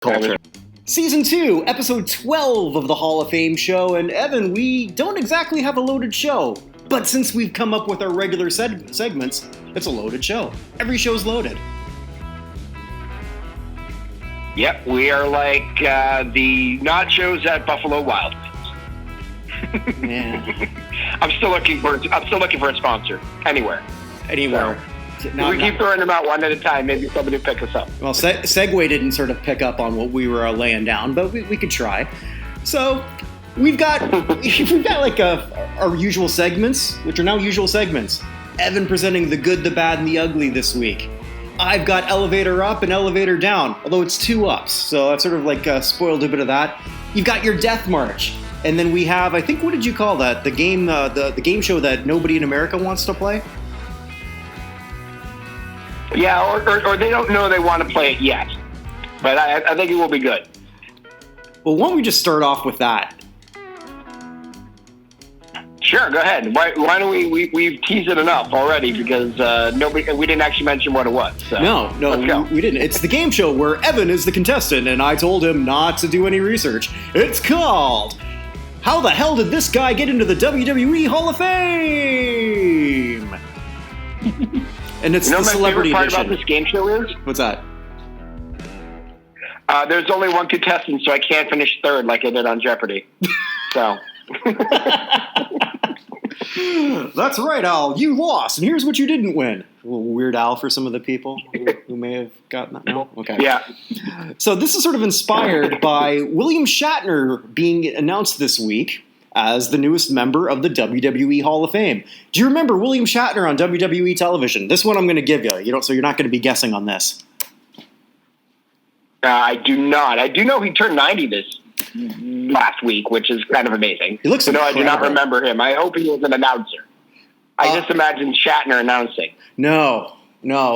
Culture. Season 2, Episode 12 of the Hall of Fame show, and Evan, we don't exactly have a loaded show, but since we've come up with our regular segments, it's a loaded show. Every show's loaded. Yep, we are like the nachos at Buffalo Wild Wings. Yeah. I'm still looking for a sponsor anywhere. So, we keep throwing them out one at a time. Maybe somebody will pick us up. Well, Segway didn't sort of pick up on what we were laying down, but we could try. So we've got like our usual segments, which are now usual segments. Evan presenting the good, the bad, and the ugly this week. I've got elevator up and elevator down, although it's 2 ups, so I've sort of like spoiled a bit of that. You've got your death march, and then we have, I think, what did you call that? The game, the game show that nobody in America wants to play. Yeah, or they don't know they want to play it yet, but I think it will be good. Well, why don't we just start off with that? Sure, go ahead. Why don't we've teased it enough already because we didn't actually mention what it was. So No, we didn't. It's the game show where Evan is the contestant, and I told him not to do any research. It's called How the Hell Did This Guy Get into the WWE Hall of Fame? And it's the celebrity part edition. About this game show is? What's that? There's only one contestant, so I can't finish third like I did on Jeopardy. So. That's right, Al. You lost, and here's what you didn't win. A little Weird Al for some of the people who may have gotten that. No? Okay. Yeah. So this is sort of inspired by William Shatner being announced this week as the newest member of the WWE Hall of Fame. Do you remember William Shatner on WWE television? This one I'm going to give you. So you're not going to be guessing on this. I do not. I do know he turned 90 this last week, which is kind of amazing. He looks incredible. I do not remember him. I hope he was an announcer. I just imagined Shatner announcing. No.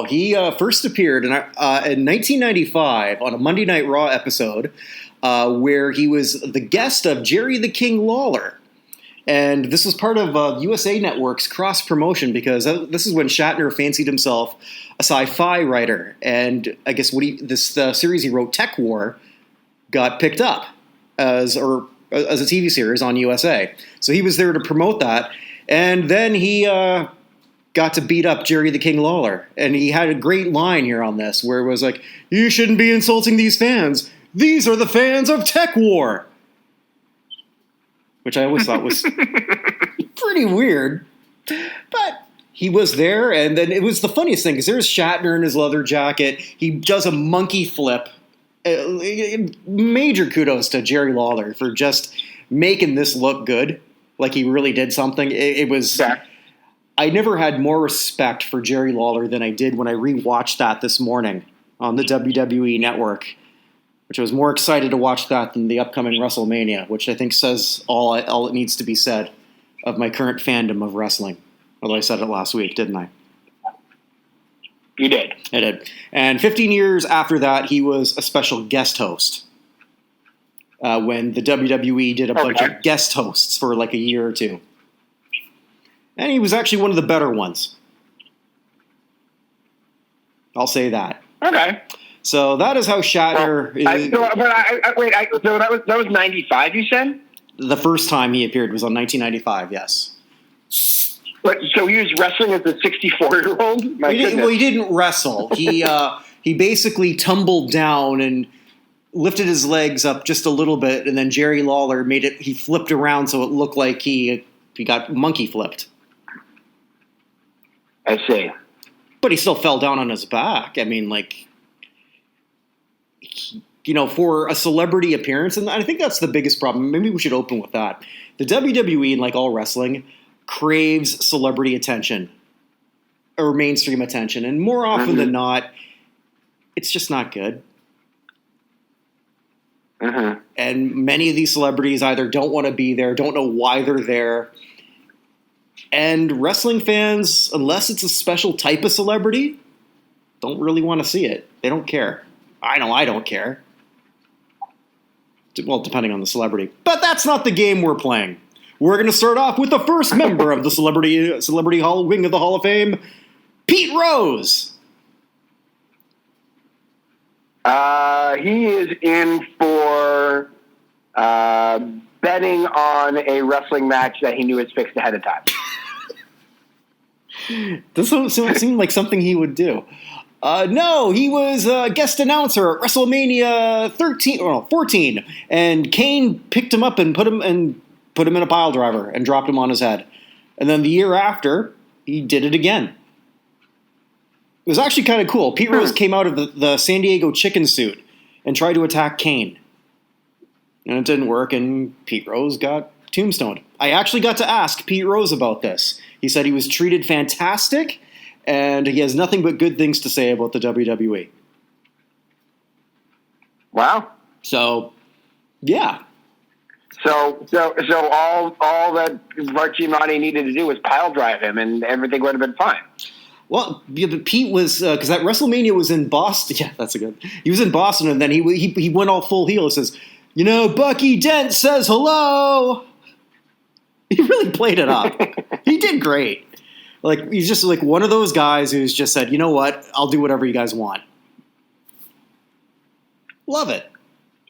He first appeared in 1995 on a Monday Night Raw episode where he was the guest of Jerry the King Lawler. And this was part of USA Network's cross-promotion because this is when Shatner fancied himself a sci-fi writer. And I guess this series he wrote, Tech War, got picked up as a TV series on USA. So he was there to promote that. And then he got to beat up Jerry the King Lawler. And he had a great line here on this where it was like, "You shouldn't be insulting these fans. These are the fans of Tech War." Which I always thought was pretty weird. But he was there, and then it was the funniest thing, because there's Shatner in his leather jacket. He does a monkey flip. Major kudos to Jerry Lawler for just making this look good, like he really did something. It was... I never had more respect for Jerry Lawler than I did when I rewatched that this morning on the WWE Network. Which I was more excited to watch that than the upcoming WrestleMania, which I think says all it needs to be said of my current fandom of wrestling. Although I said it last week, didn't I? You did. I did. And 15 years after that, he was a special guest host when the WWE did a bunch of guest hosts for like a year or two. And he was actually one of the better ones. I'll say that. Okay. So that is how Shatner... So that was 95, you said? The first time he appeared was on 1995, yes. So he was wrestling as a 64-year-old? He didn't wrestle. He basically tumbled down and lifted his legs up just a little bit, and then Jerry Lawler he flipped around so it looked like he got monkey flipped. I see. But he still fell down on his back. I mean, like... for a celebrity appearance, and I think that's the biggest problem. Maybe we should open with that. The WWE, like all wrestling, craves celebrity attention or mainstream attention, and more often than not, it's just not good. And many of these celebrities either don't want to be there, don't know why they're there, and wrestling fans, unless it's a special type of celebrity, don't really want to see it. They don't care. I know I don't care. Well, depending on the celebrity. But that's not the game we're playing. We're going to start off with the first member of the Celebrity Hall wing of the Hall of Fame, Pete Rose. He is in for betting on a wrestling match that he knew was fixed ahead of time. Doesn't seem like something he would do. No, he was a guest announcer at WrestleMania 14, and Kane picked him up and put him in a pile driver and dropped him on his head. And then the year after, he did it again. It was actually kind of cool. Pete Rose came out of the San Diego chicken suit and tried to attack Kane. And it didn't work, and Pete Rose got tombstoned. I actually got to ask Pete Rose about this. He said he was treated fantastic, and he has nothing but good things to say about the WWE. Wow. So, yeah. So all that Marchimani needed to do was pile drive him, and everything would have been fine. Well, yeah, but Pete was because that WrestleMania was in Boston. Yeah, that's a good. He was in Boston, and then he went all full heel. He says, Bucky Dent says hello. He really played it up. He did great. Like, he's just like one of those guys who's just said, you know what, I'll do whatever you guys want. Love it.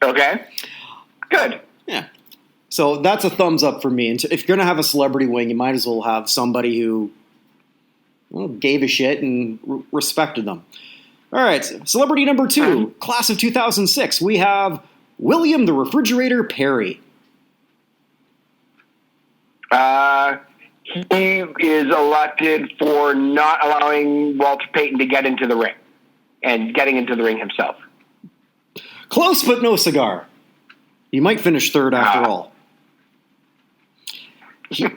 Okay. Good. Yeah. So that's a thumbs up for me. And if you're going to have a celebrity wing, you might as well have somebody who gave a shit and respected them. All right. Celebrity number 2, class of 2006. We have William the Refrigerator Perry. He is elected for not allowing Walter Payton to get into the ring and getting into the ring himself. Close, but no cigar. He might finish third after all. He was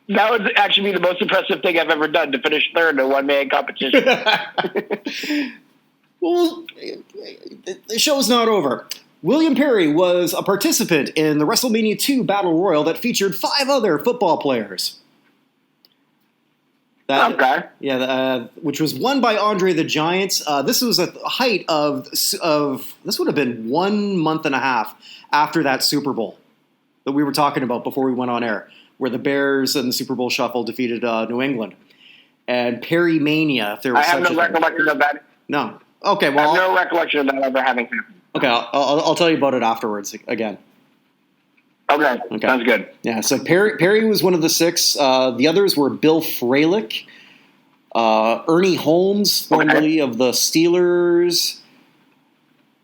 that would actually be the most impressive thing I've ever done, to finish third in a one-man competition. Well, the show's not over. William Perry was a participant in the WrestleMania 2 Battle Royal that featured 5 other football players. Okay. Yeah, which was won by Andre the Giant. This was at the height of this would have been 1 month and a half after that Super Bowl that we were talking about before we went on air, where the Bears and the Super Bowl Shuffle defeated New England. And Perry Mania, if there was such a thing. I have no recollection of that. No. Okay, well, I have no recollection of that ever having happened. Okay, I'll tell you about it afterwards again. Okay, sounds good. Yeah, so Perry was one of the 6. The others were Bill Fralick, Ernie Holmes, formerly of the Steelers,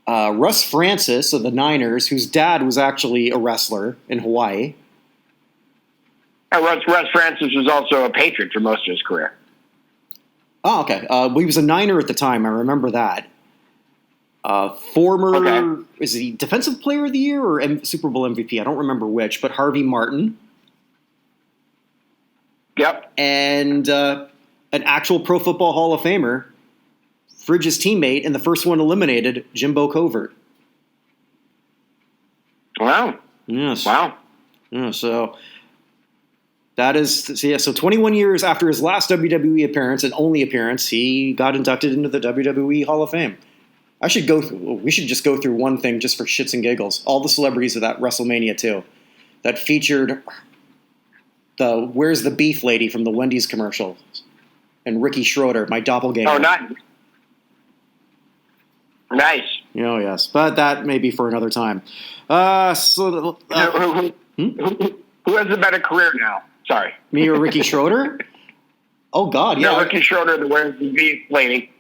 Russ Francis of the Niners, whose dad was actually a wrestler in Hawaii. Russ Francis was also a Patriot for most of his career. Oh, okay. He was a Niner at the time. I remember that. Is he Defensive Player of the Year or Super Bowl MVP? I don't remember which, but Harvey Martin. Yep. And an actual Pro Football Hall of Famer, Fridge's teammate, and the first one eliminated, Jimbo Covert. Wow. Yes. Wow. Yeah, so that is, so 21 years after his last WWE appearance and only appearance, he got inducted into the WWE Hall of Fame. We should just go through one thing just for shits and giggles. All the celebrities of that WrestleMania 2 that featured the Where's the Beef lady from the Wendy's commercial and Ricky Schroeder, my doppelganger. Oh, nice. Oh, yes. But that may be for another time. Who has a better career now? Sorry. Me or Ricky Schroeder? Oh, God, yeah. No, Ricky Schroeder, the Where's the Beef lady.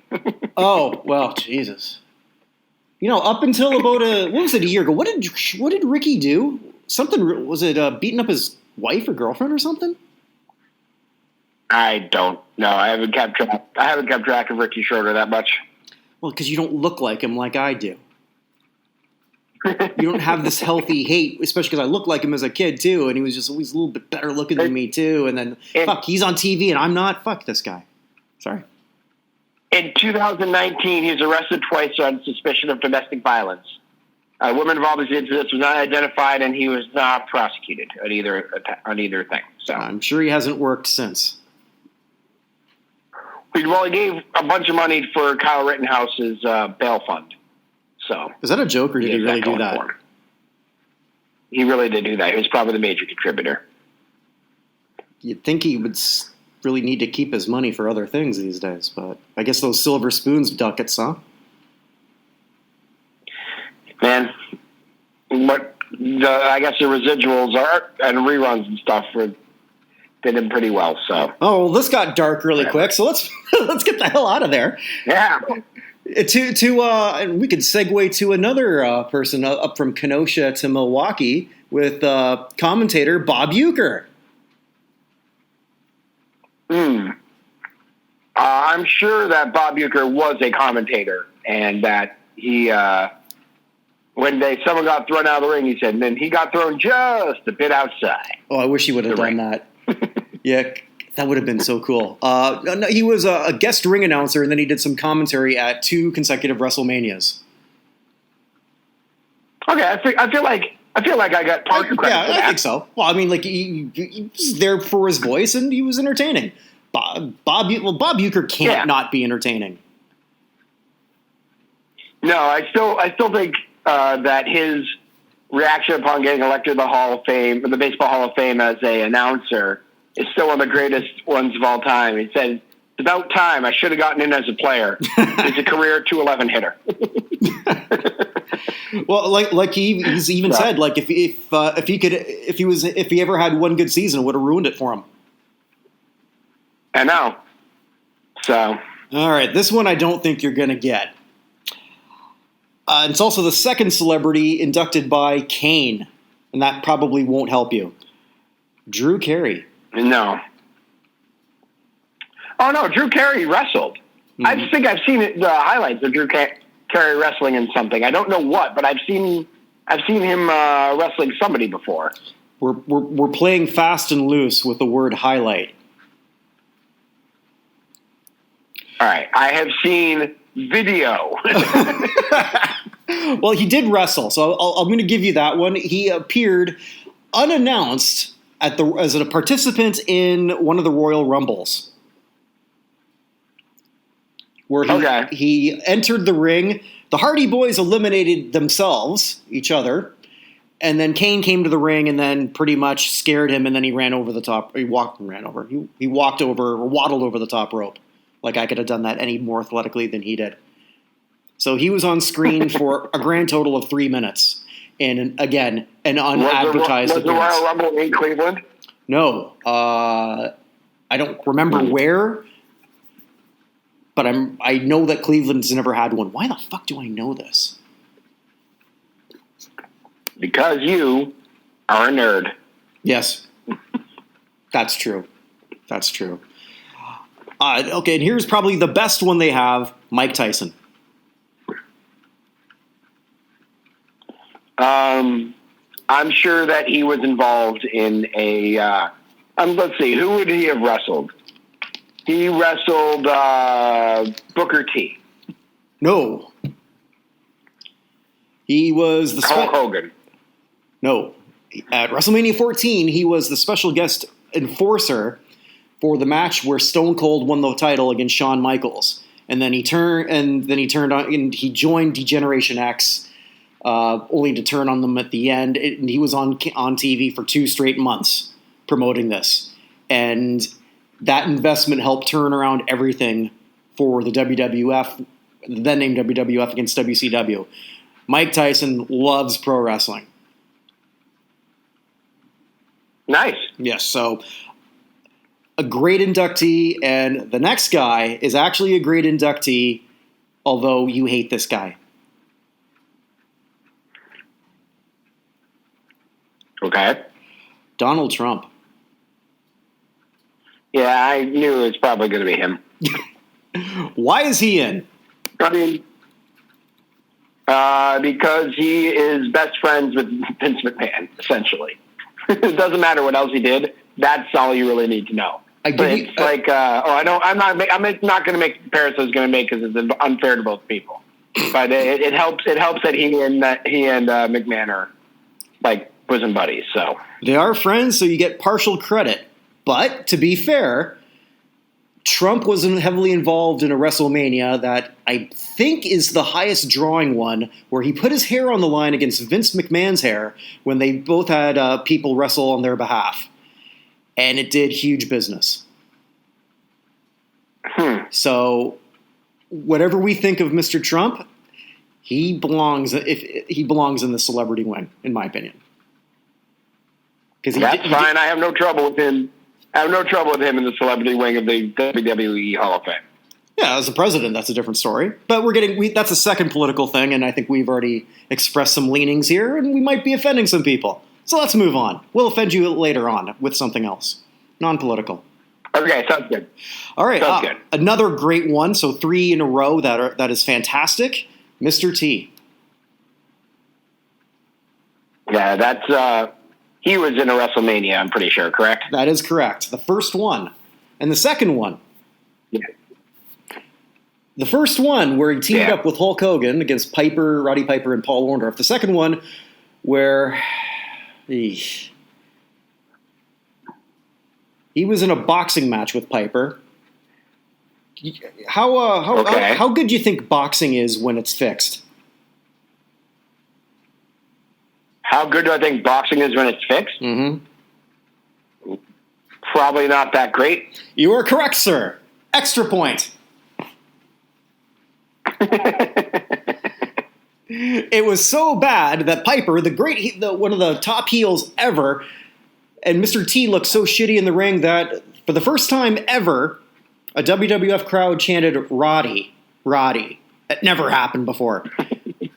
Oh, well, Jesus. Up until about a year ago, what did Ricky do? Something, was it beating up his wife or girlfriend or something? I don't know. I haven't kept track of Ricky Schroeder that much. Well, because you don't look like him like I do. You don't have this healthy hate, especially because I looked like him as a kid too, and he was just always a little bit better looking than me too. And then, he's on TV and I'm not. Fuck this guy. Sorry. In 2019, he was arrested twice on suspicion of domestic violence. A woman involved in the incident was not identified, and he was not prosecuted on either thing. So I'm sure he hasn't worked since. Well, he gave a bunch of money for Kyle Rittenhouse's bail fund. So is that a joke, or did he really do that? He really did do that. He was probably the major contributor. You'd think he would really need to keep his money for other things these days. But I guess those silver spoons ducats, huh? Man, I guess the residuals are and reruns and stuff did him pretty well. So, oh, well, this got dark really quick. So let's get the hell out of there. Yeah. And we could segue to another person up from Kenosha to Milwaukee with commentator Bob Uecker. I'm sure that Bob Uecker was a commentator, and that he, when someone got thrown out of the ring, he said, and then he got thrown just a bit outside. Oh, I wish he would have done that. Yeah, that would have been so cool. No, he was a guest ring announcer, and then he did some commentary at 2 consecutive WrestleManias. Okay, I feel like I got partial credit for that. I think so. Well, I mean, like he was there for his voice, and he was entertaining. Bob Uecker can't not be entertaining. No, I still think that his reaction upon getting elected to the Hall of Fame, the Baseball Hall of Fame, as a announcer, is still one of the greatest ones of all time. He said, "It's about time. I should have gotten in as a player." He's a career 211 hitter. Well, like he's even said, like if he ever had one good season, it would have ruined it for him. I know. So, all right, this one I don't think you're going to get. It's also the second celebrity inducted by Kane, and that probably won't help you. Drew Carey. No. Oh no, Drew Carey wrestled. Mm-hmm. I think I've seen the highlights of Drew Carey wrestling in something. I don't know what, but I've seen him wrestling somebody before. We're playing fast and loose with the word highlight. All right, I have seen video. Well, he did wrestle, so I'm going to give you that one. He appeared unannounced as a participant in one of the Royal Rumbles, where he entered the ring. The Hardy Boys eliminated each other, and then Kane came to the ring and then pretty much scared him, and then he ran over the top. He walked over or waddled over the top rope. Like I could have done that any more athletically than he did. So he was on screen for a grand total of 3 minutes. And again, an unadvertised appearance. Was the Royal Rumble in Cleveland? No. I don't remember where, but I know that Cleveland's never had one. Why the fuck do I know this? Because you are a nerd. Yes. That's true. Okay, and here's probably the best one they have, Mike Tyson. I'm sure that he was involved in a. Let's see, who would he have wrestled? He wrestled Booker T. No. He was the Hulk Hogan. No. At WrestleMania 14, he was the special guest enforcer for the match where Stone Cold won the title against Shawn Michaels, and then he turned on and he joined Degeneration X, only to turn on them at the end. And he was on TV for 2 straight months promoting this, and that investment helped turn around everything for the WWF, then named WWF, against WCW. Mike Tyson loves pro wrestling. Nice. Yes, so a great inductee, and the next guy is actually a great inductee, although you hate this guy. Okay. Donald Trump. Yeah, I knew it was probably going to be him. Why is he in? I mean, because he is best friends with Vince McMahon, essentially. It doesn't matter what else he did. That's all you really need to know. I'm not going to make the comparison I was going to make because it's unfair to both people. But it helps. It helps that he and McMahon are like bosom buddies. So they are friends, so you get partial credit. But to be fair, Trump was heavily involved in a WrestleMania that I think is the highest drawing one, where he put his hair on the line against Vince McMahon's hair when they both had people wrestle on their behalf. And it did huge business. So, whatever we think of Mr. Trump, he belongs in the celebrity wing, in my opinion. That's fine. I have no trouble with him. I have no trouble with him in the celebrity wing of the WWE Hall of Fame. Yeah, as a president, that's a different story. But that's a second political thing, and I think we've already expressed some leanings here, and we might be offending some people. So let's move on. We'll offend you later on with something else, non-political. Okay, sounds good. All right, sounds good. Another great one. So 3 in a row that is fantastic. Mr. T. Yeah, that's he was in a WrestleMania. I'm pretty sure, correct? That is correct. The first one, and the second one. Yeah. The first one where he teamed up with Hulk Hogan against Roddy Piper, and Paul Orndorff. The second one where he was in a boxing match with Piper. How good do you think boxing is when it's fixed? How good do I think boxing is when it's fixed? Mm-hmm. Probably not that great. You are correct, sir. Extra point. It was so bad that Piper, one of the top heels ever, and Mr. T looked so shitty in the ring that for the first time ever, a WWF crowd chanted "Roddy, Roddy." That never happened before.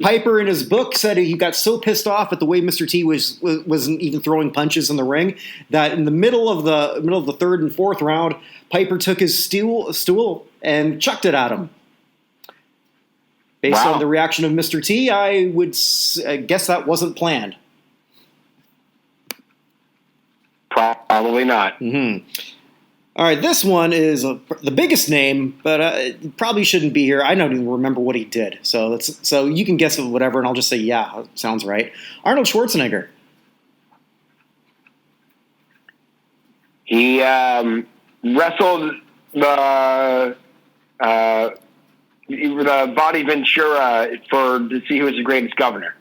Piper, in his book, said he got so pissed off at the way Mr. T wasn't even throwing punches in the ring that in the middle of the third and fourth round, Piper took his stool and chucked it at him. Based on the reaction of Mr. T, I would guess that wasn't planned. Probably not. Mm-hmm. All right, this one is the biggest name, but it probably shouldn't be here. I don't even remember what he did. So you can guess whatever, and I'll just say, yeah, sounds right. Arnold Schwarzenegger. He wrestled the Body Ventura to see who was the greatest governor.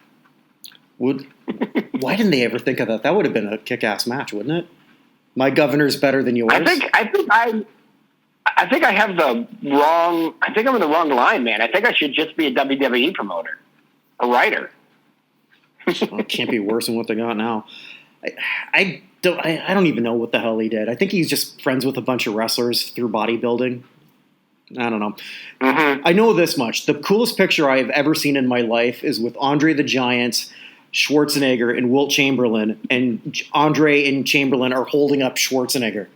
Why didn't they ever think of that? That would have been a kick-ass match, wouldn't it? My governor's better than yours. I think I have the wrong. I think I'm in the wrong line, man. I think I should just be a WWE promoter, a writer. Well, it can't be worse than what they got now. I don't even know what the hell he did. I think he's just friends with a bunch of wrestlers through bodybuilding. I don't know. Mm-hmm. I know this much. The coolest picture I have ever seen in my life is with Andre the Giant, Schwarzenegger, and Wilt Chamberlain, and Andre and Chamberlain are holding up Schwarzenegger.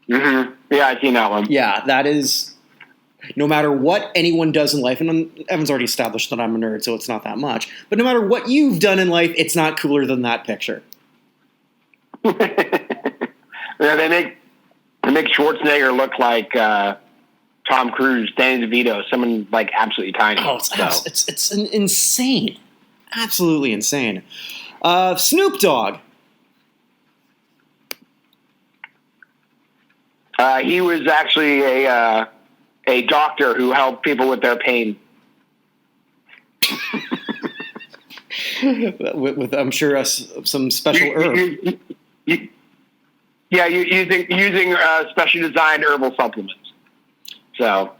Mm-hmm. Yeah, I've seen that one. Yeah, that is, no matter what anyone does in life, and Evan's already established that I'm a nerd, so it's not that much, but no matter what you've done in life, it's not cooler than that picture. Yeah, they make Schwarzenegger look like Tom Cruise, Danny DeVito, someone like absolutely tiny. Oh, it's insane. Absolutely insane. Snoop Dogg. He was actually a doctor who helped people with their pain. with I'm sure some special herb. Using specially designed herbal supplements. So.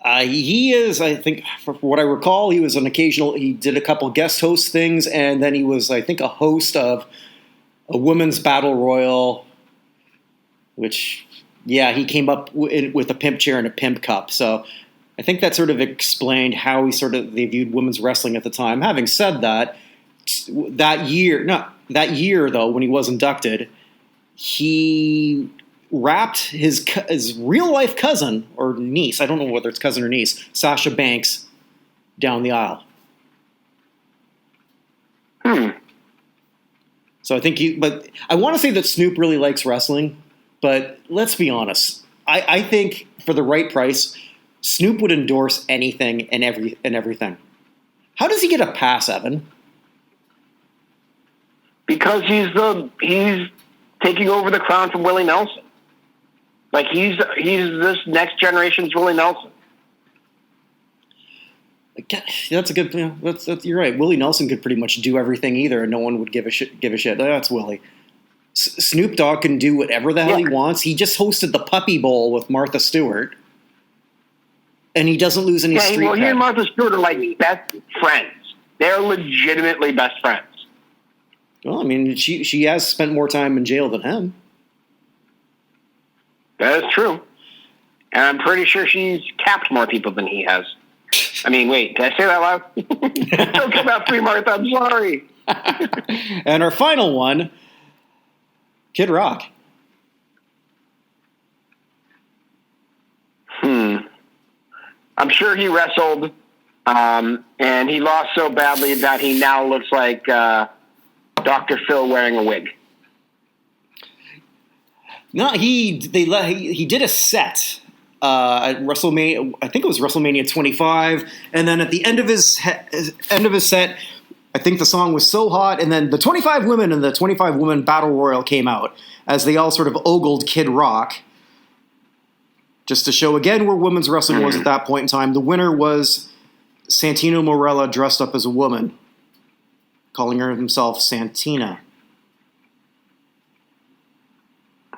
He is, I think, from what I recall, he did a couple guest host things, and then he was, I think, a host of a women's battle royal, which, yeah, he came up with a pimp chair and a pimp cup. So I think that sort of explained how they viewed women's wrestling at the time. Having said that, that year, though, when he was inducted, he wrapped his real-life cousin or niece, I don't know whether it's cousin or niece, Sasha Banks, down the aisle. So I think but I want to say that Snoop really likes wrestling, but let's be honest. I think for the right price, Snoop would endorse anything and everything. How does he get a pass, Evan? Because he's taking over the crown from Willie Nelson. Like he's this next generation's Willie Nelson. That's a good. You're right. Willie Nelson could pretty much do everything either, and no one would give a shit. That's Willie. Snoop Dogg can do whatever the hell he wants. He just hosted the Puppy Bowl with Martha Stewart. And he doesn't lose any street cred. He and Martha Stewart are like best friends. They're legitimately best friends. Well, I mean, she has spent more time in jail than him. That is true. And I'm pretty sure she's capped more people than he has. I mean, wait, did I say that loud? Don't come out free, Martha. I'm sorry. And our final one, Kid Rock. I'm sure he wrestled, and he lost so badly that he now looks like Dr. Phil wearing a wig. No, he did a set at WrestleMania. I think it was WrestleMania 25, and then at the end of his set, I think the song was so hot, and then the 25 women and the 25 woman battle royal came out as they all sort of ogled Kid Rock, just to show again where women's wrestling was at that point in time. The winner was Santino Marella dressed up as a woman, calling her himself Santina.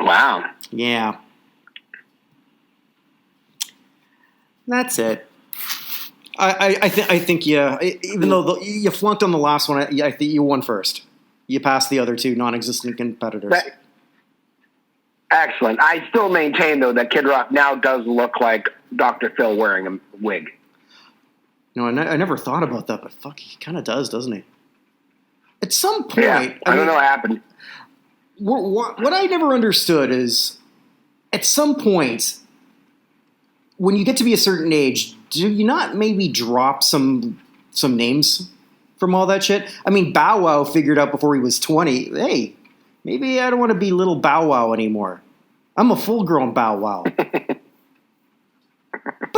Wow. Yeah. That's it. I think even though you flunked on the last one, I think you won first. You passed the other two non-existent competitors. Excellent. I still maintain, though, that Kid Rock now does look like Dr. Phil wearing a wig. No, I never thought about that, but fuck, he kind of does, doesn't he? At some point... Yeah, I don't know what happened. What I never understood is, at some point, when you get to be a certain age, do you not maybe drop some names from all that shit? I mean, Bow Wow figured out before he was 20, hey, maybe I don't want to be little Bow Wow anymore. I'm a full-grown Bow Wow. But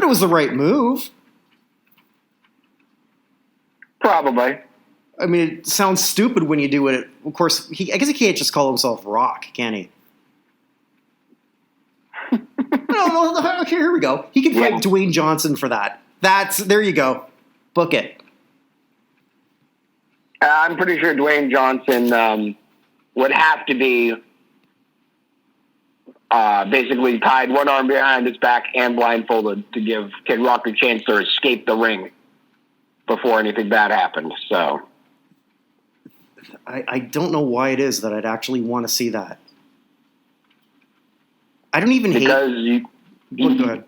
it was the right move. Probably. I mean, it sounds stupid when you do it. Of course, I guess he can't just call himself Rock, can he? No, here we go. He could fight Dwayne Johnson for that. There you go. Book it. I'm pretty sure Dwayne Johnson would have to be basically tied one arm behind his back and blindfolded to give Kid Rock a chance to escape the ring before anything bad happened. So I don't know why it is that I'd actually want to see that. I don't even hate... Go ahead.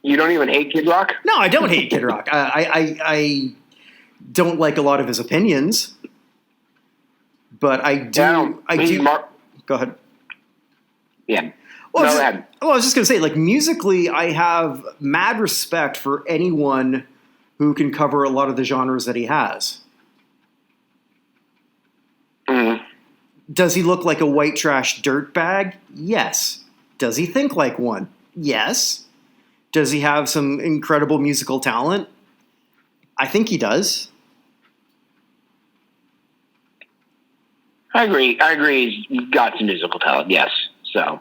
You don't even hate Kid Rock? No, I don't hate Kid Rock. I don't like a lot of his opinions, but I do. Go ahead. Yeah. Go ahead. Well, I was just going to say, like, musically, I have mad respect for anyone who can cover a lot of the genres that he has. Mm-hmm. Does he look like a white trash dirtbag? Yes. Does he think like one? Yes. Does he have some incredible musical talent? I think he does. I agree. He's got some musical talent, yes. So,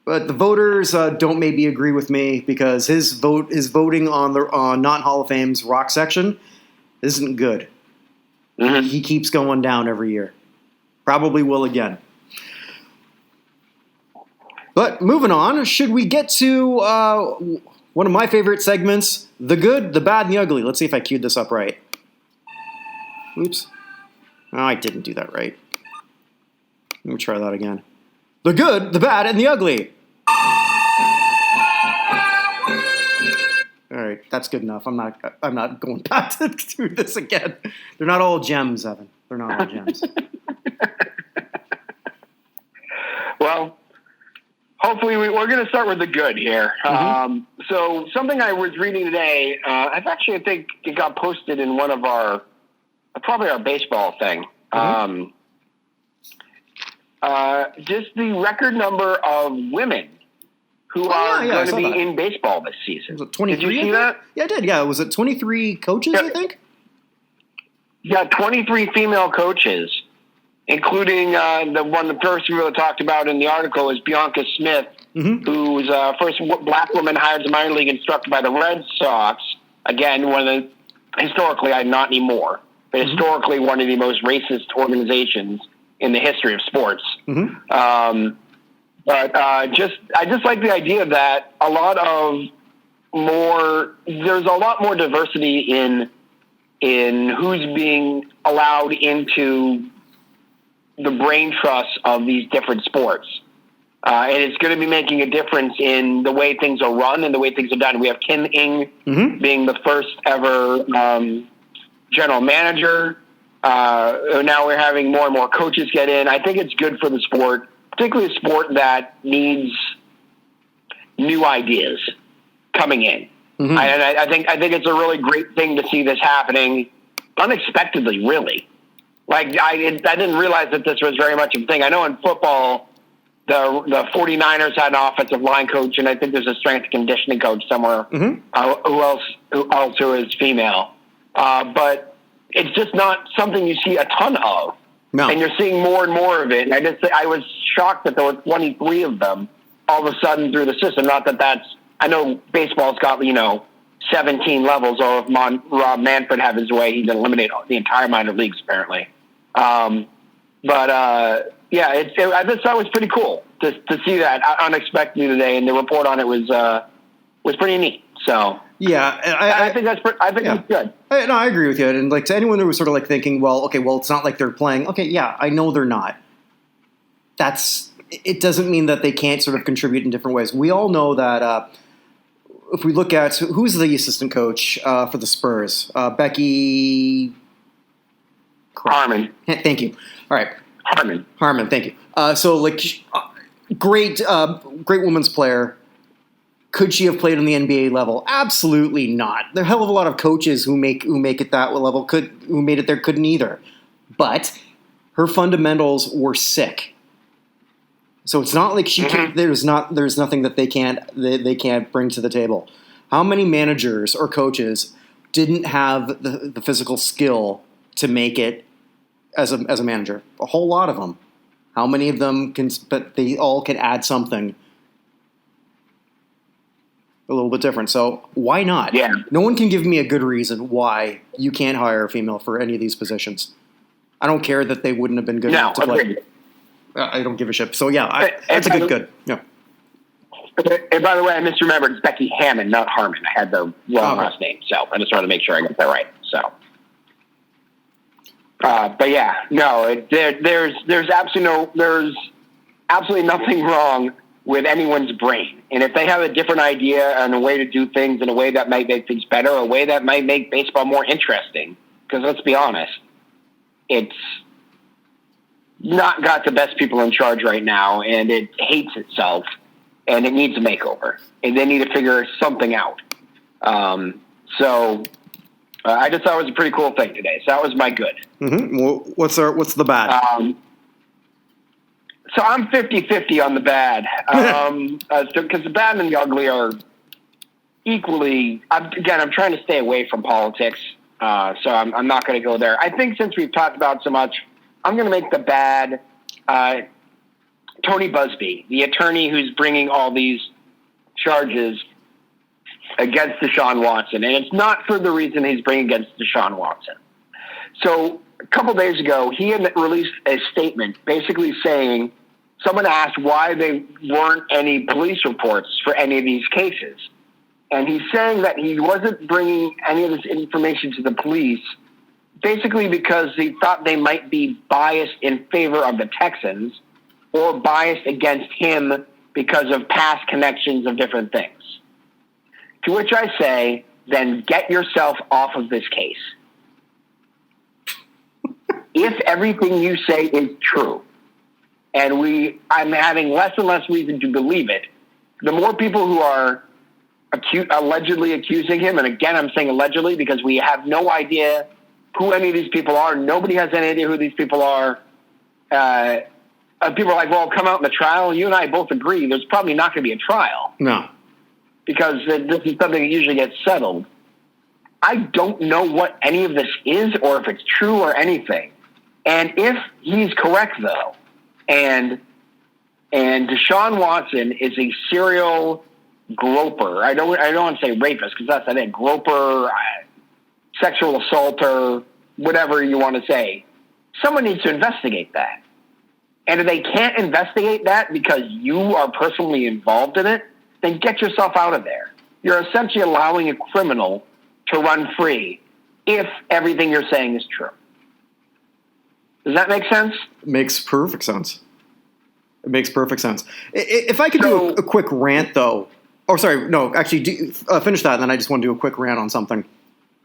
but the voters don't maybe agree with me because his voting on the not Hall of Fame's rock section isn't good. Mm-hmm. He keeps going down every year. Probably will again. But moving on, should we get to one of my favorite segments, The Good, The Bad, and The Ugly? Let's see if I queued this up right. Oops. Oh, I didn't do that right. Let me try that again. The Good, The Bad, and The Ugly. All right, that's good enough. I'm not going back to do this again. They're not all gems, Evan. They're not all gems. Well, hopefully we're going to start with the good here. Mm-hmm. So something I was reading today, I think it got posted in one of probably our baseball thing. Mm-hmm. Just the record number of women who are going to be in baseball this season. Was it 23? Did you see that? Yeah, I did. Yeah, was it 23 coaches, I think? Yeah, 23 female coaches, including the first we really talked about in the article is Bianca Smith, mm-hmm. who's first black woman hired as a minor league instructor by the Red Sox. Again, historically, not anymore, but mm-hmm. historically one of the most racist organizations in the history of sports. Mm-hmm. But I just like the idea that there's a lot more diversity in who's being allowed into the brain trust of these different sports. And it's going to be making a difference in the way things are run and the way things are done. We have Kim Ng being the first ever general manager. Now we're having more and more coaches get in. I think it's good for the sport, particularly a sport that needs new ideas coming in. Mm-hmm. I think it's a really great thing to see this happening unexpectedly, really. Like, I didn't realize that this was very much a thing. I know in football, the 49ers had an offensive line coach, and I think there's a strength and conditioning coach somewhere who also is female. But it's just not something you see a ton of. No. And you're seeing more and more of it. And I was shocked that there were 23 of them all of a sudden through the system. Not that that's, I know baseball's got, 17 levels, or if Rob Manfred had his way, he'd eliminate the entire minor leagues, apparently. I just thought it was pretty cool to see that unexpectedly today, and the report on it was pretty neat. So yeah, I think that's good. I agree with you. And like, to anyone who was sort of like thinking, well, it's not like they're playing. Okay, yeah, I know they're not. It doesn't mean that they can't sort of contribute in different ways. We all know that. If we look at who's the assistant coach for the Spurs, Becky Harmon. Thank you. All right, Harmon. Thank you. Great women's player. Could she have played on the NBA level? Absolutely not. There are a hell of a lot of coaches who make it that level who made it there couldn't either. But her fundamentals were sick. So it's not like she can, there's nothing that they can't bring to the table. How many managers or coaches didn't have the physical skill to make it as a manager? A whole lot of them. How many of them can? But they all can add something a little bit different. So why not? Yeah. No one can give me a good reason why you can't hire a female for any of these positions. I don't care that they wouldn't have been good enough to play. I don't give a shit. So yeah, that's a good. Yeah. And by the way, I misremembered. It's Becky Hammond, not Harmon. I had the wrong last name, so I just wanted to make sure I got that right. So, but yeah, no, there's absolutely nothing wrong with anyone's brain, and if they have a different idea and a way to do things in a way that might make things better, a way that might make baseball more interesting, because let's be honest, it's not got the best people in charge right now, and it hates itself, and it needs a makeover, and they need to figure something out. I just thought it was a pretty cool thing today. So that was my good. Mm-hmm. Well, what's the bad? So I'm 50-50 on the bad, because the bad and the ugly are equally. I'm trying to stay away from politics, so I'm not going to go there. I think since we've talked about so much, I'm going to make the bad Tony Busby, the attorney who's bringing all these charges against Deshaun Watson. And it's not for the reason he's bringing against Deshaun Watson. So a couple days ago, he had released a statement basically saying someone asked why there weren't any police reports for any of these cases. And he's saying that he wasn't bringing any of this information to the police basically because he thought they might be biased in favor of the Texans or biased against him because of past connections of different things. To which I say, then get yourself off of this case. If everything you say is true, and I'm having less and less reason to believe it, the more people who are allegedly accusing him, and again I'm saying allegedly because we have no idea who any of these people are. Nobody has any idea who these people are. People are like, well, come out in the trial. You and I both agree there's probably not going to be a trial. No. Because this is something that usually gets settled. I don't know what any of this is or if it's true or anything. And if he's correct, though, and Deshaun Watson is a serial groper, I don't want to say rapist because that's not it, groper, sexual assaulter, whatever you want to say, someone needs to investigate that. And if they can't investigate that because you are personally involved in it, then get yourself out of there. You're essentially allowing a criminal to run free if everything you're saying is true. Does that make sense? It makes perfect sense. It makes perfect sense. If I could do a quick rant, though. Oh, sorry. No, actually, finish that, and then I just want to do a quick rant on something.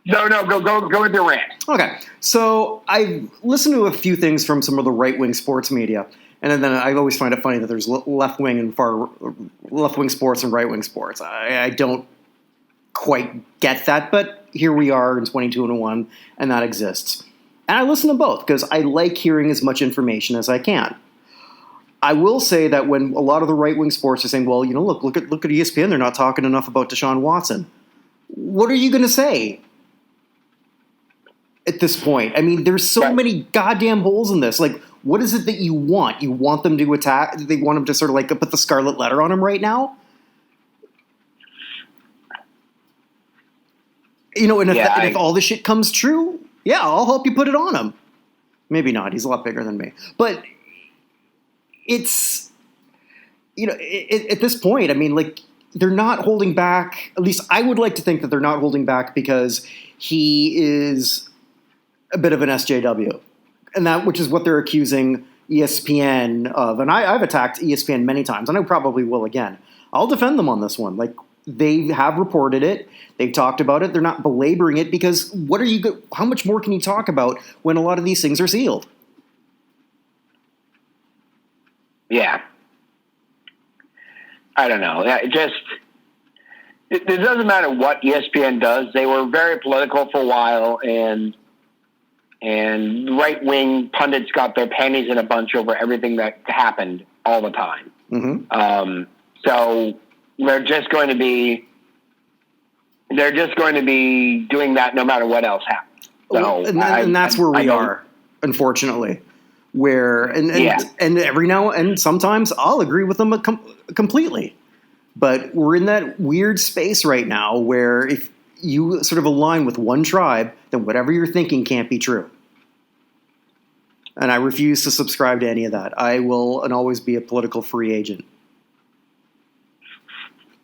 No, go with your rant. Okay. So I've listened to a few things from some of the right-wing sports media, and then I always find it funny that there's left-wing sports and right-wing sports. I don't quite get that, but here we are in 2021, and that exists. And I listen to both because I like hearing as much information as I can. I will say that when a lot of the right-wing sports are saying, well, look at ESPN, they're not talking enough about Deshaun Watson. What are you going to say at this point? I mean, there's so many goddamn holes in this. Like, what is it that you want? You want them to attack? They want them to sort of like put the scarlet letter on him right now? And if all this shit comes true, yeah, I'll help you put it on him. Maybe not. He's a lot bigger than me. But it's, at this point, I mean, like, they're not holding back. At least I would like to think that they're not holding back because he is a bit of an SJW. And which is what they're accusing ESPN of. And I've attacked ESPN many times, and I probably will again. I'll defend them on this one. Like, they have reported it. They've talked about it. They're not belaboring it because how much more can you talk about when a lot of these things are sealed? Yeah. I don't know. It doesn't matter what ESPN does. They were very political for a while, and right-wing pundits got their panties in a bunch over everything that happened all the time. Mm-hmm. So they're just going to be doing that no matter what else happens. So and that's where we are, unfortunately. And every now and sometimes I'll agree with them completely, but we're in that weird space right now where if you sort of align with one tribe, then whatever you're thinking can't be true. And I refuse to subscribe to any of that. I will and always be a political free agent.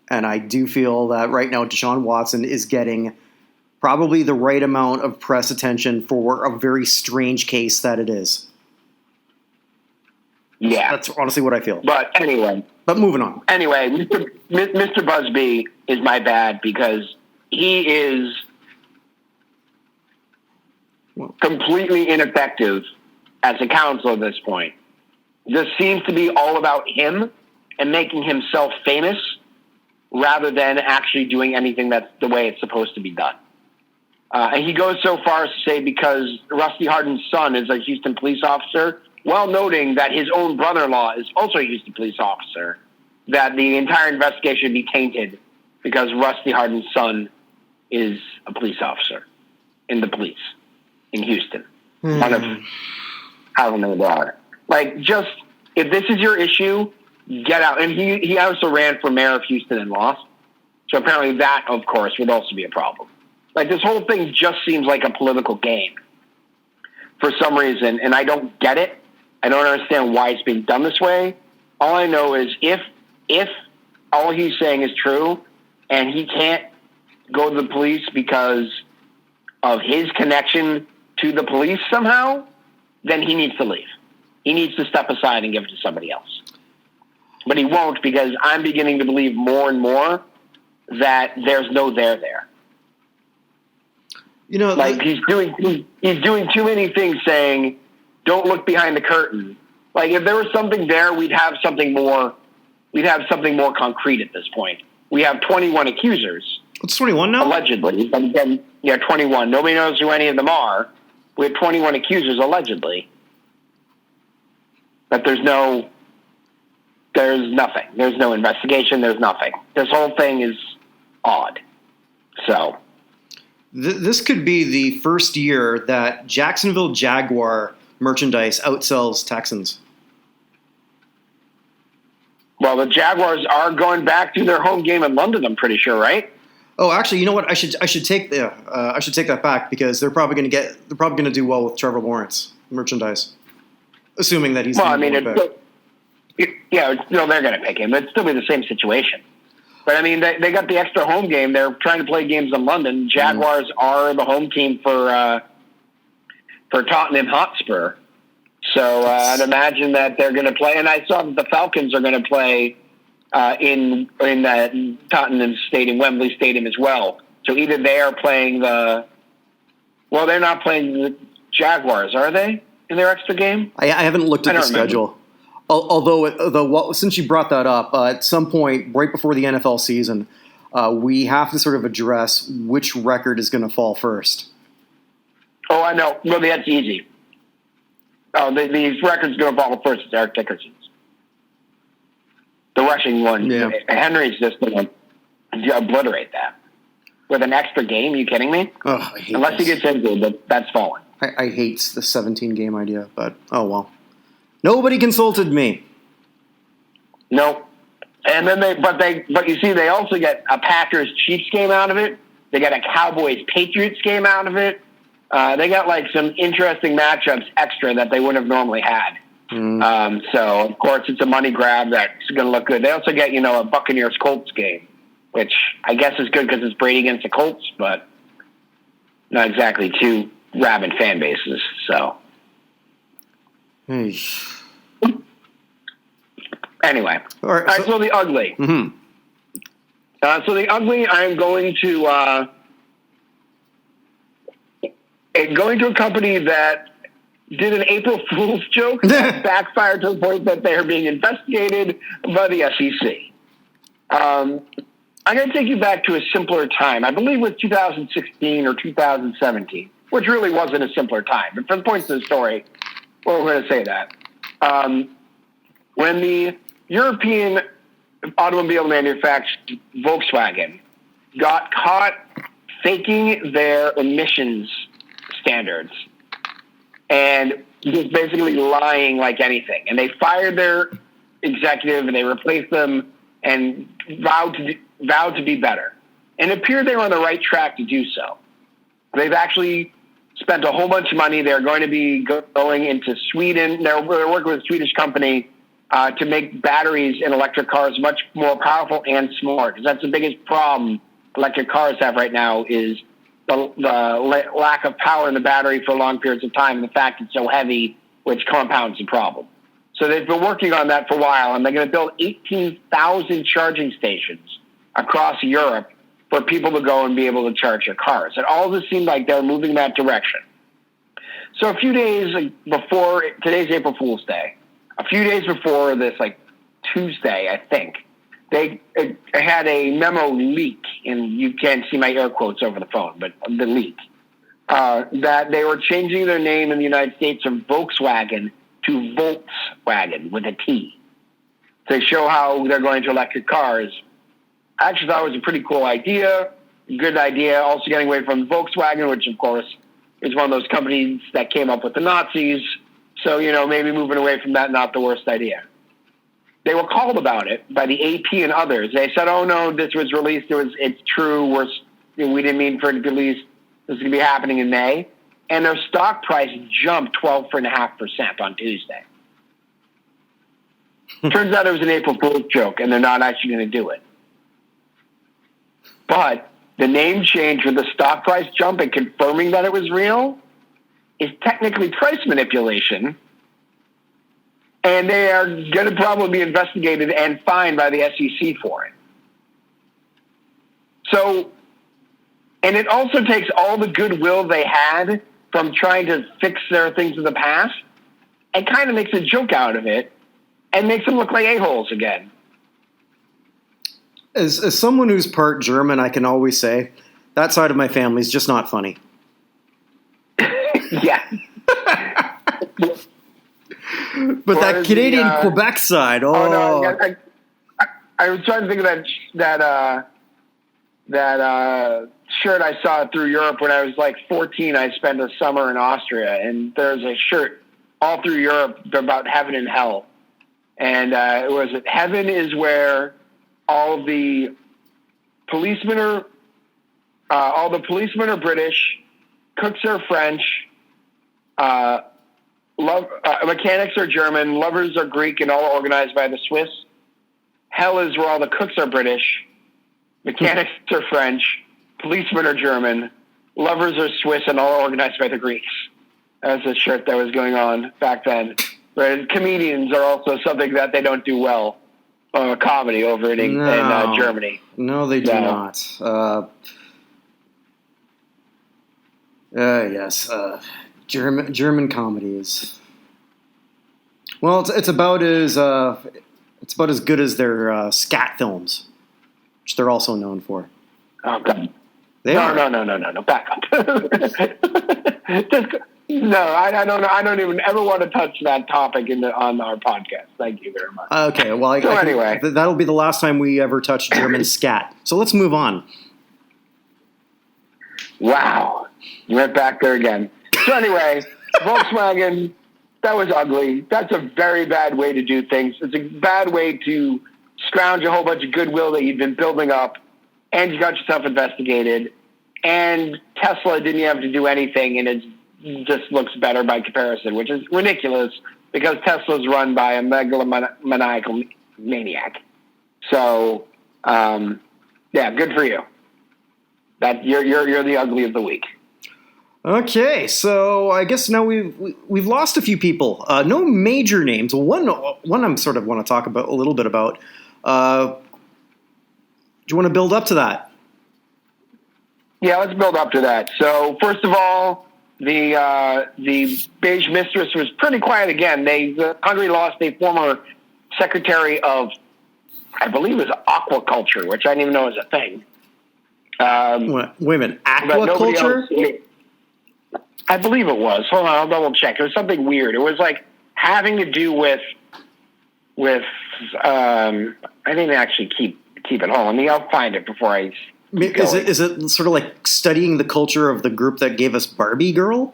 And I do feel that right now Deshaun Watson is getting probably the right amount of press attention for a very strange case that it is. Yeah. That's honestly what I feel. But anyway. But moving on. Anyway, Mr. Busby is my bad because he is completely ineffective as a counselor at this point. This seems to be all about him and making himself famous rather than actually doing anything that's the way it's supposed to be done. And he goes so far as to say because Rusty Hardin's son is a Houston police officer, while noting that his own brother-in-law is also a Houston police officer, that the entire investigation be tainted because Rusty Hardin's son is a police officer in the police in Houston. One of however many there are. Like, just, if this is your issue, get out. And he also ran for mayor of Houston and lost. So apparently that, of course, would also be a problem. Like, this whole thing just seems like a political game for some reason, and I don't get it. I don't understand why it's being done this way. All I know is if all he's saying is true and he can't go to the police because of his connection to the police somehow, then he needs to leave. He needs to step aside and give it to somebody else. But he won't because I'm beginning to believe more and more that there's no there. Like he's doing too many things saying, don't look behind the curtain. Like if there was something there, we'd have something more concrete at this point. We have 21 accusers. It's 21 now? Allegedly. But again, 21. Nobody knows who any of them are. We have 21 accusers allegedly. But there's nothing. There's no investigation. There's nothing. This whole thing is odd. So. This could be the first year that Jacksonville Jaguar merchandise outsells Texans. Well, the Jaguars are going back to their home game in London, I'm pretty sure, right? Oh, actually, you know what? I should take that back because they're probably going to do well with Trevor Lawrence merchandise. assuming that he's. Well, I mean, they're going to pick him. It'd still be the same situation. But I mean, they got the extra home game. They're trying to play games in London. Jaguars are the home team for Tottenham Hotspur. So I'd imagine that they're going to play. And I saw that the Falcons are going to play in Tottenham Stadium, Wembley Stadium as well. So either they are playing they're not playing the Jaguars, are they, in their extra game? I haven't looked at the schedule. Although, since you brought that up, at some point right before the NFL season, we have to sort of address which record is going to fall first. Oh, I know. Well, that's easy. Oh, these records going to fall first. It's Eric Dickerson's. The rushing one. Yeah. Henry's just going to obliterate that. With an extra game? Are you kidding me? Oh, I hate Unless he gets injured, but that's falling. I hate the 17-game idea, but oh well. Nobody consulted me. No. And then but you see, they also get a Packers-Chiefs game out of it. They got a Cowboys-Patriots game out of it. They got like some interesting matchups extra that they wouldn't have normally had. So, of course, it's a money grab that's going to look good. They also get, a Buccaneers-Colts game, which I guess is good because it's Brady against the Colts, but not exactly two rabid fan bases. So, anyway. All right, so the ugly. Mm-hmm. So the ugly, I'm going to a company that did an April Fool's joke that backfired to the point that they're being investigated by the SEC. I'm going to take you back to a simpler time. I believe it was 2016 or 2017, which really wasn't a simpler time. But for the points of the story, we're going to say that. When the European automobile manufacturer Volkswagen got caught faking their emissions standards and just basically lying like anything. And they fired their executive and they replaced them and vowed to be better. And it appeared they were on the right track to do so. They've actually spent a whole bunch of money. They're going to be going into Sweden. They're working with a Swedish company to make batteries in electric cars much more powerful and smart. Because that's the biggest problem electric cars have right now is the lack of power in the battery for long periods of time and the fact it's so heavy, which compounds the problem. So they've been working on that for a while, and they're going to build 18,000 charging stations across Europe for people to go and be able to charge their cars. And all this seemed like they're moving in that direction. So a few days before, today's April Fool's Day, a few days before this, like Tuesday, I think, they had a memo leak, and you can't see my air quotes over the phone, but the leak, that they were changing their name in the United States from Volkswagen to Volkswagen with a T to show how they're going to electric cars. I actually thought it was a pretty cool idea, good idea. Also getting away from Volkswagen, which of course is one of those companies that came up with the Nazis. So, maybe moving away from that, not the worst idea. They were called about it by the AP and others. They said, oh no, this was released. It's true. We didn't mean for it to be released. This is going to be happening in May. And their stock price jumped 12.5% on Tuesday. Turns out it was an April Fool's joke, and they're not actually going to do it. But the name change with the stock price jump and confirming that it was real is technically price manipulation, and they are going to probably be investigated and fined by the SEC for it. So, and it also takes all the goodwill they had from trying to fix their things in the past and kind of makes a joke out of it and makes them look like a-holes again. As someone who's part German, I can always say that side of my family is just not funny. Yeah. But that Canadian Quebec side, oh no, I was trying to think of that shirt I saw through Europe when I was like 14. I spent a summer in Austria, and there's a shirt all through Europe about heaven and hell. And it was heaven is where all the policemen are British, cooks are French, Mechanics are German. Lovers are Greek and all organized by the Swiss. Hell is where all the cooks are British. Mechanics are French. Policemen are German. Lovers are Swiss and all organized by the Greeks. That was a shirt that was going on back then. But comedians are also something that they don't do well. Comedy over in Germany. No, they do not. Yes. German comedy is... Well, it's about as good as their scat films, which they're also known for. Oh God! No! Back up. I don't know. I don't even ever want to touch that topic on our podcast. Thank you very much. Okay. Well, anyway, that'll be the last time we ever touch German scat. So let's move on. Wow, you went back there again. So anyway, Volkswagen. That was ugly. That's a very bad way to do things. It's a bad way to scrounge a whole bunch of goodwill that you've been building up, and you got yourself investigated, and Tesla didn't have to do anything, and it just looks better by comparison, which is ridiculous because Tesla's run by a megalomaniacal maniac. So, good for you. That you're the ugly of the week. Okay, so I guess now we've lost a few people. No major names. One I'm sort of want to talk about a little bit about. Do you want to build up to that? Yeah, let's build up to that. So first of all, the Beige Mistress was pretty quiet again. Hungary lost a former secretary of, I believe it was aquaculture, which I didn't even know was a thing. Wait a minute, aquaculture? I believe it was. Hold on, I'll double check. It was something weird. It was like having to do with I didn't actually keep it. Hold on, I'll find it before I. Is it sort of like studying the culture of the group that gave us Barbie Girl?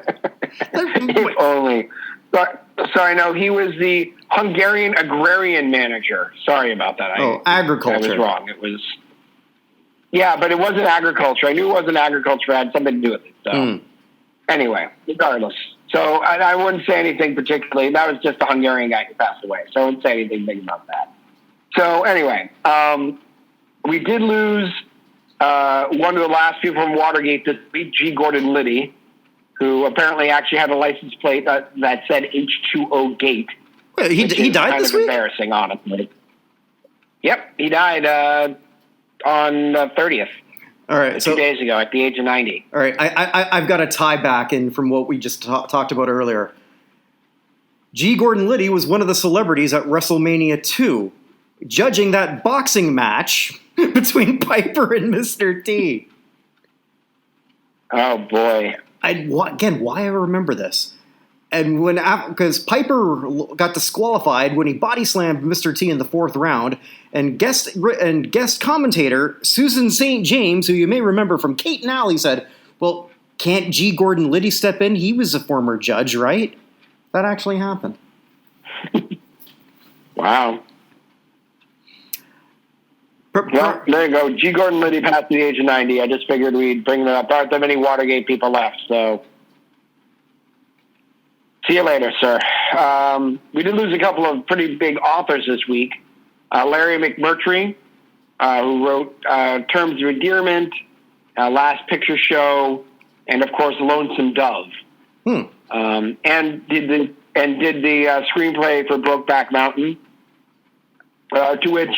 If only. Sorry, no, he was the Hungarian agrarian manager. Sorry about that. Agriculture. I was wrong. It was. Yeah, but it wasn't agriculture. I knew it wasn't agriculture. It had something to do with it. So, Anyway, regardless. So I wouldn't say anything particularly. That was just the Hungarian guy who passed away. So I wouldn't say anything big about that. So anyway, we did lose one of the last people from Watergate this week, G. Gordon Liddy, who apparently actually had a license plate that said H2O Gate. Wait, he died this week? Embarrassing, honestly. Yep, he died on the 30th. All right, 2 days ago at the age of 90. All right, I've got a tie back in from what we just talked about earlier. G. Gordon Liddy was one of the celebrities at WrestleMania 2, judging that boxing match between Piper and Mr. T. Oh, boy. Why I remember this. And because Piper got disqualified when he body slammed Mr. T in the 4th round, and guest commentator Susan St. James, who you may remember from Kate and Alley, said, "Well, can't G. Gordon Liddy step in? He was a former judge, right?" That actually happened. Wow. Well, there you go. G. Gordon Liddy passed the age of 90. I just figured we'd bring that up. There aren't that many Watergate people left, so. See you later, sir. We did lose a couple of pretty big authors this week. Larry McMurtry, who wrote Terms of Endearment, Last Picture Show, and of course Lonesome Dove. And did the screenplay for Brokeback Mountain, to which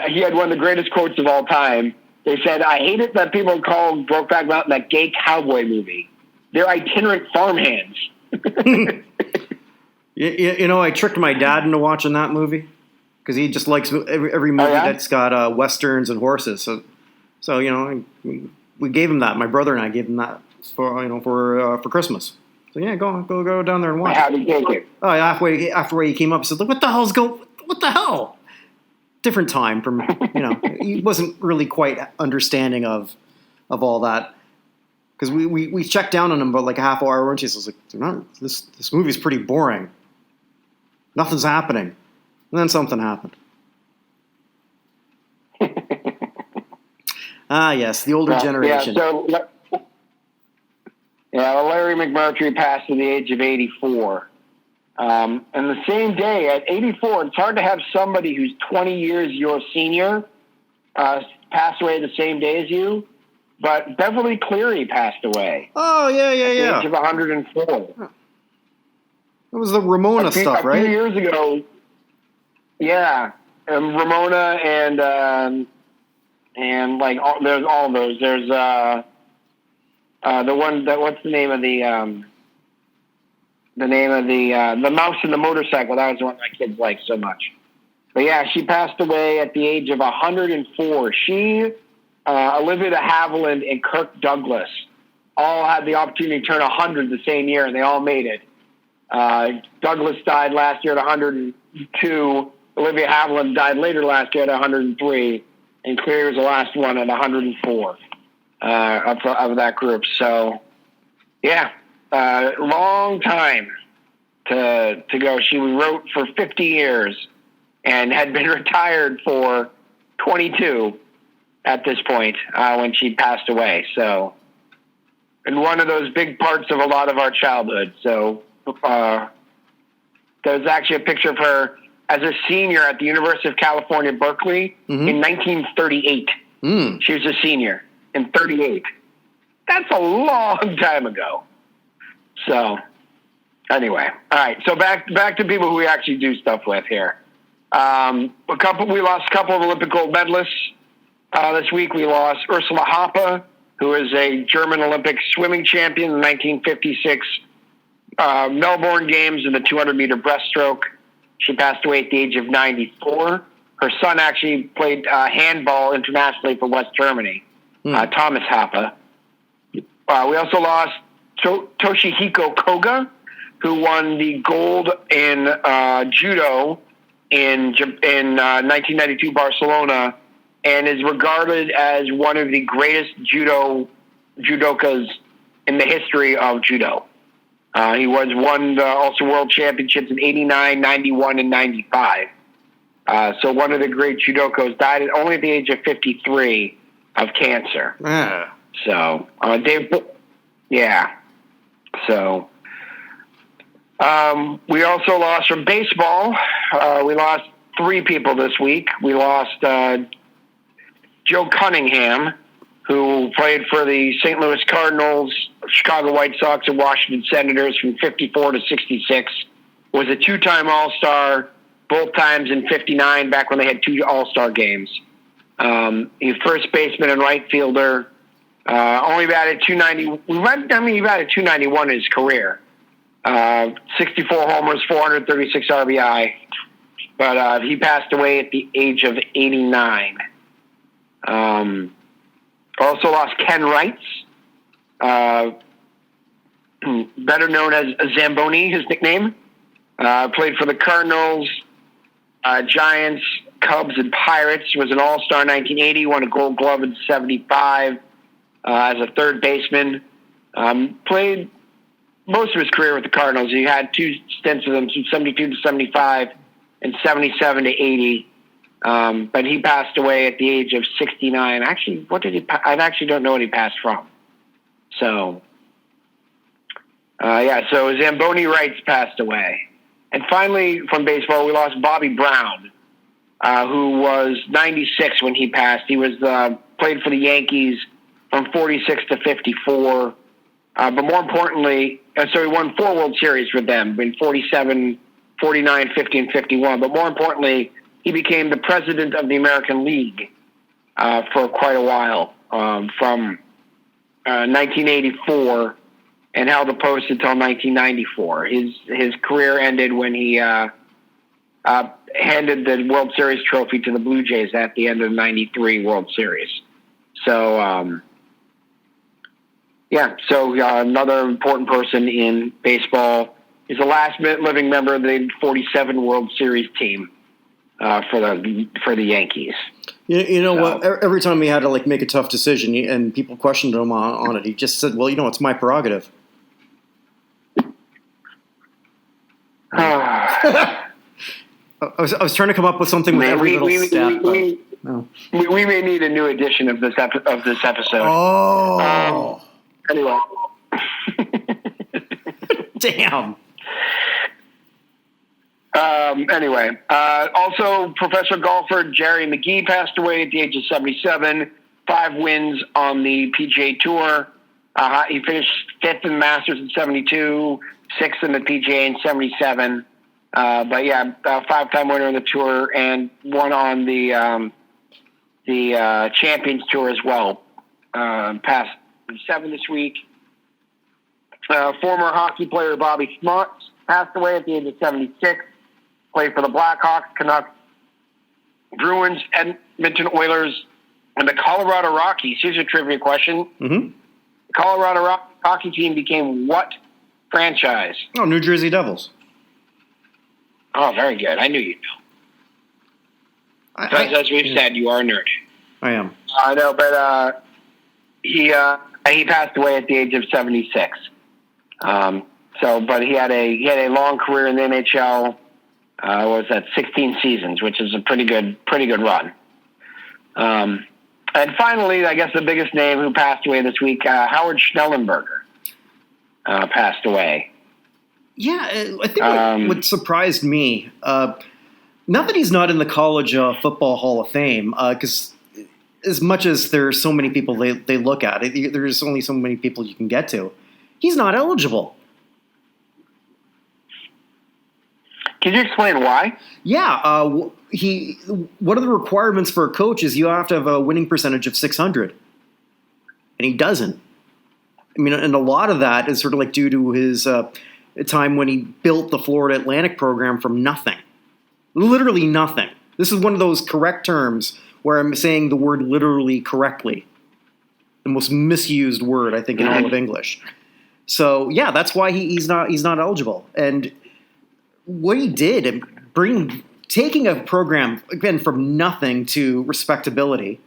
he had one of the greatest quotes of all time. They said, "I hate it that people call Brokeback Mountain that gay cowboy movie. They're itinerant farmhands." I tricked my dad into watching that movie because he just likes every movie that's got westerns and horses. So we gave him that. My brother and I gave him that for Christmas. So yeah, go down there and watch. How did he take it? Oh, after he came up, he said, "What the hell's going? What the hell?" Different time from he wasn't really quite understanding of all that. Because we checked down on him about like a half hour, and she was like, "This movie's pretty boring. Nothing's happening." And then something happened. Yes, the older generation. Yeah, Terry McMurtry passed at the age of 84. And the same day, at 84, it's hard to have somebody who's 20 years your senior pass away the same day as you. But Beverly Cleary passed away. Oh, yeah. At the age of 104. That was the Ramona stuff, right? A few years ago, yeah. Ramona and like there's all those. There's the one that what's the name of the mouse and the motorcycle. That was the one my kids liked so much. But yeah, she passed away at the age of 104. She, Olivia de Havilland, and Kirk Douglas all had the opportunity to turn 100 the same year, and they all made it. Douglas died last year at 102. Olivia Havilland died later last year at 103, and Cleary was the last one at 104 of that group. So, yeah, long time to go. She wrote for 50 years and had been retired for 22 at this point when she passed away. So, and one of those big parts of a lot of our childhood. So, there's actually a picture of her as a senior at the University of California, Berkeley in 1938. She was a senior in 38. That's a long time ago. So, anyway, all right. So back to people who we actually do stuff with here. We lost a couple of Olympic gold medalists this week. We lost Ursula Hoppe, who is a German Olympic swimming champion in the 1956 Melbourne Games in the 200-meter breaststroke. She passed away at the age of 94. Her son actually played handball internationally for West Germany, Thomas Hoppe. We also lost Toshihiko Koga, who won the gold in judo in 1992 Barcelona, and is regarded as one of the greatest judokas in the history of judo. He won also world championships in 89, 91, and 95. So one of the great judokos died only at the age of 53 of cancer. So, yeah. So, we also lost from baseball. We lost 3 people this week. We lost Joe Cunningham, who played for the St. Louis Cardinals, Chicago White Sox, and Washington Senators from 54 to 66. Was a 2-time All-Star, both times in 59, back when they had 2 All-Star games. He was first baseman and right fielder. Only batted 290. He batted 291 in his career. 64 homers, 436 RBI. But he passed away at the age of 89. Also lost Ken Wrights, better known as Zamboni, his nickname. Played for the Cardinals, Giants, Cubs, and Pirates. Was an All-Star in 1980. Won a Gold Glove in 75 as a third baseman. Played most of his career with the Cardinals. He had 2 stints with them from 72 to 75 and 77 to 80. But he passed away at the age of 69. Actually, I actually don't know what he passed from. So, so Zamboni Wrights passed away. And finally, from baseball, we lost Bobby Brown, who was 96 when he passed. He was played for the Yankees from 46 to 54. But more importantly, so he won 4 World Series with them in 47, 49, 50, and 51. But more importantly, he became the president of the American League for quite a while, from 1984, and held the post until 1994. His career ended when he handed the World Series trophy to the Blue Jays at the end of the 93 World Series. So, another important person in baseball. He's the last living member of the 47 World Series team. For the Yankees. You know what? Every time he had to make a tough decision, and people questioned him on it, he just said, "Well, it's my prerogative." I was trying to come up with something with every little step. We may need a new edition of this episode. Oh. Anyway. Damn. Anyway, also professional golfer Jerry McGee passed away at the age of 77. 5 wins on the PGA Tour. He finished 5th in the Masters in 72, 6th in the PGA in 77. But yeah, 5-time winner on the tour and one on the Champions Tour as well. Passed 7 this week. Former hockey player Bobby Smuts passed away at the age of 76. Played for the Blackhawks, Canucks, Bruins, Edmonton Oilers, and the Colorado Rockies. Here's a trivia question. Mm-hmm. The Colorado hockey team became what franchise? Oh, New Jersey Devils. Oh, very good. I knew you'd know. As we've said, you are a nerd. I am. I know, but he passed away at the age of 76. But he had a long career in the NHL. What was that? 16 seasons, which is a pretty good run. And finally, I guess the biggest name who passed away this week, Howard Schnellenberger, passed away. Yeah, I think what surprised me, not that he's not in the College Football Hall of Fame, because as much as there's so many people they look at, there's only so many people you can get to. He's not eligible. Can you explain why? Yeah, one of the requirements for a coach is you have to have a winning percentage of 600, and he doesn't. I mean, and a lot of that is sort of like due to his time when he built the Florida Atlantic program from nothing, literally nothing. This is one of those correct terms where I'm saying the word literally correctly, the most misused word I think in all of English. So yeah, that's why he's not eligible. And what he did and taking a program again from nothing to respectability,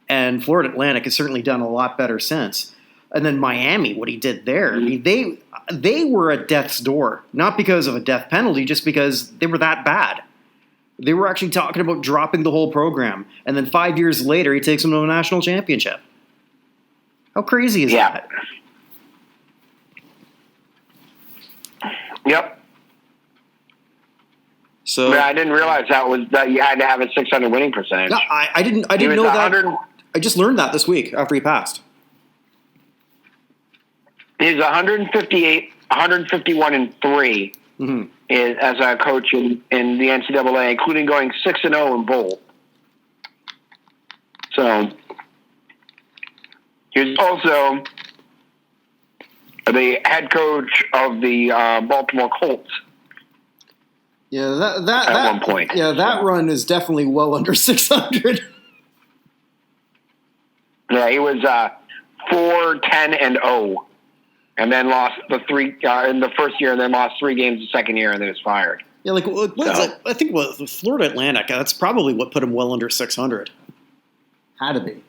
and Florida Atlantic has certainly done a lot better since. And then Miami, what he did there, I mean, they were at death's door, not because of a death penalty, just because they were that bad. They were actually talking about dropping the whole program, and then 5 years later, he takes them to a national championship. How crazy is that? Yep. So I didn't realize that you had to have a 600 winning percentage. No, I didn't know that. I just learned that this week after he passed. He's 158, 151 and 3 as a coach in the NCAA, including going 6-0 in bowl. So he was also the head coach of the Baltimore Colts. Yeah, at one point. Yeah, that run is definitely well under 600. Yeah, he was 4-10-0, and then lost the 3 in the first year, and then lost 3 games the second year, and then was fired. Yeah, like what is it? I think with Florida Atlantic, that's probably what put him well under 600. Had to be.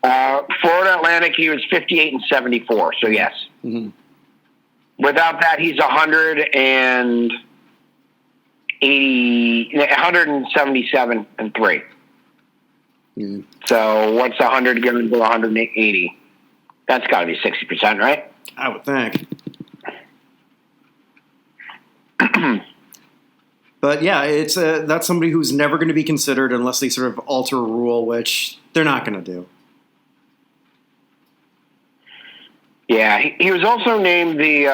Florida Atlantic, he was 58 and 74. So yes. Mm-hmm. Without that, he's 177 and 3. Mm. So what's 100 given to 180? That's got to be 60%, right? I would think. But yeah, it's that's somebody who's never going to be considered unless they sort of alter a rule, which they're not going to do. Yeah, he was also named he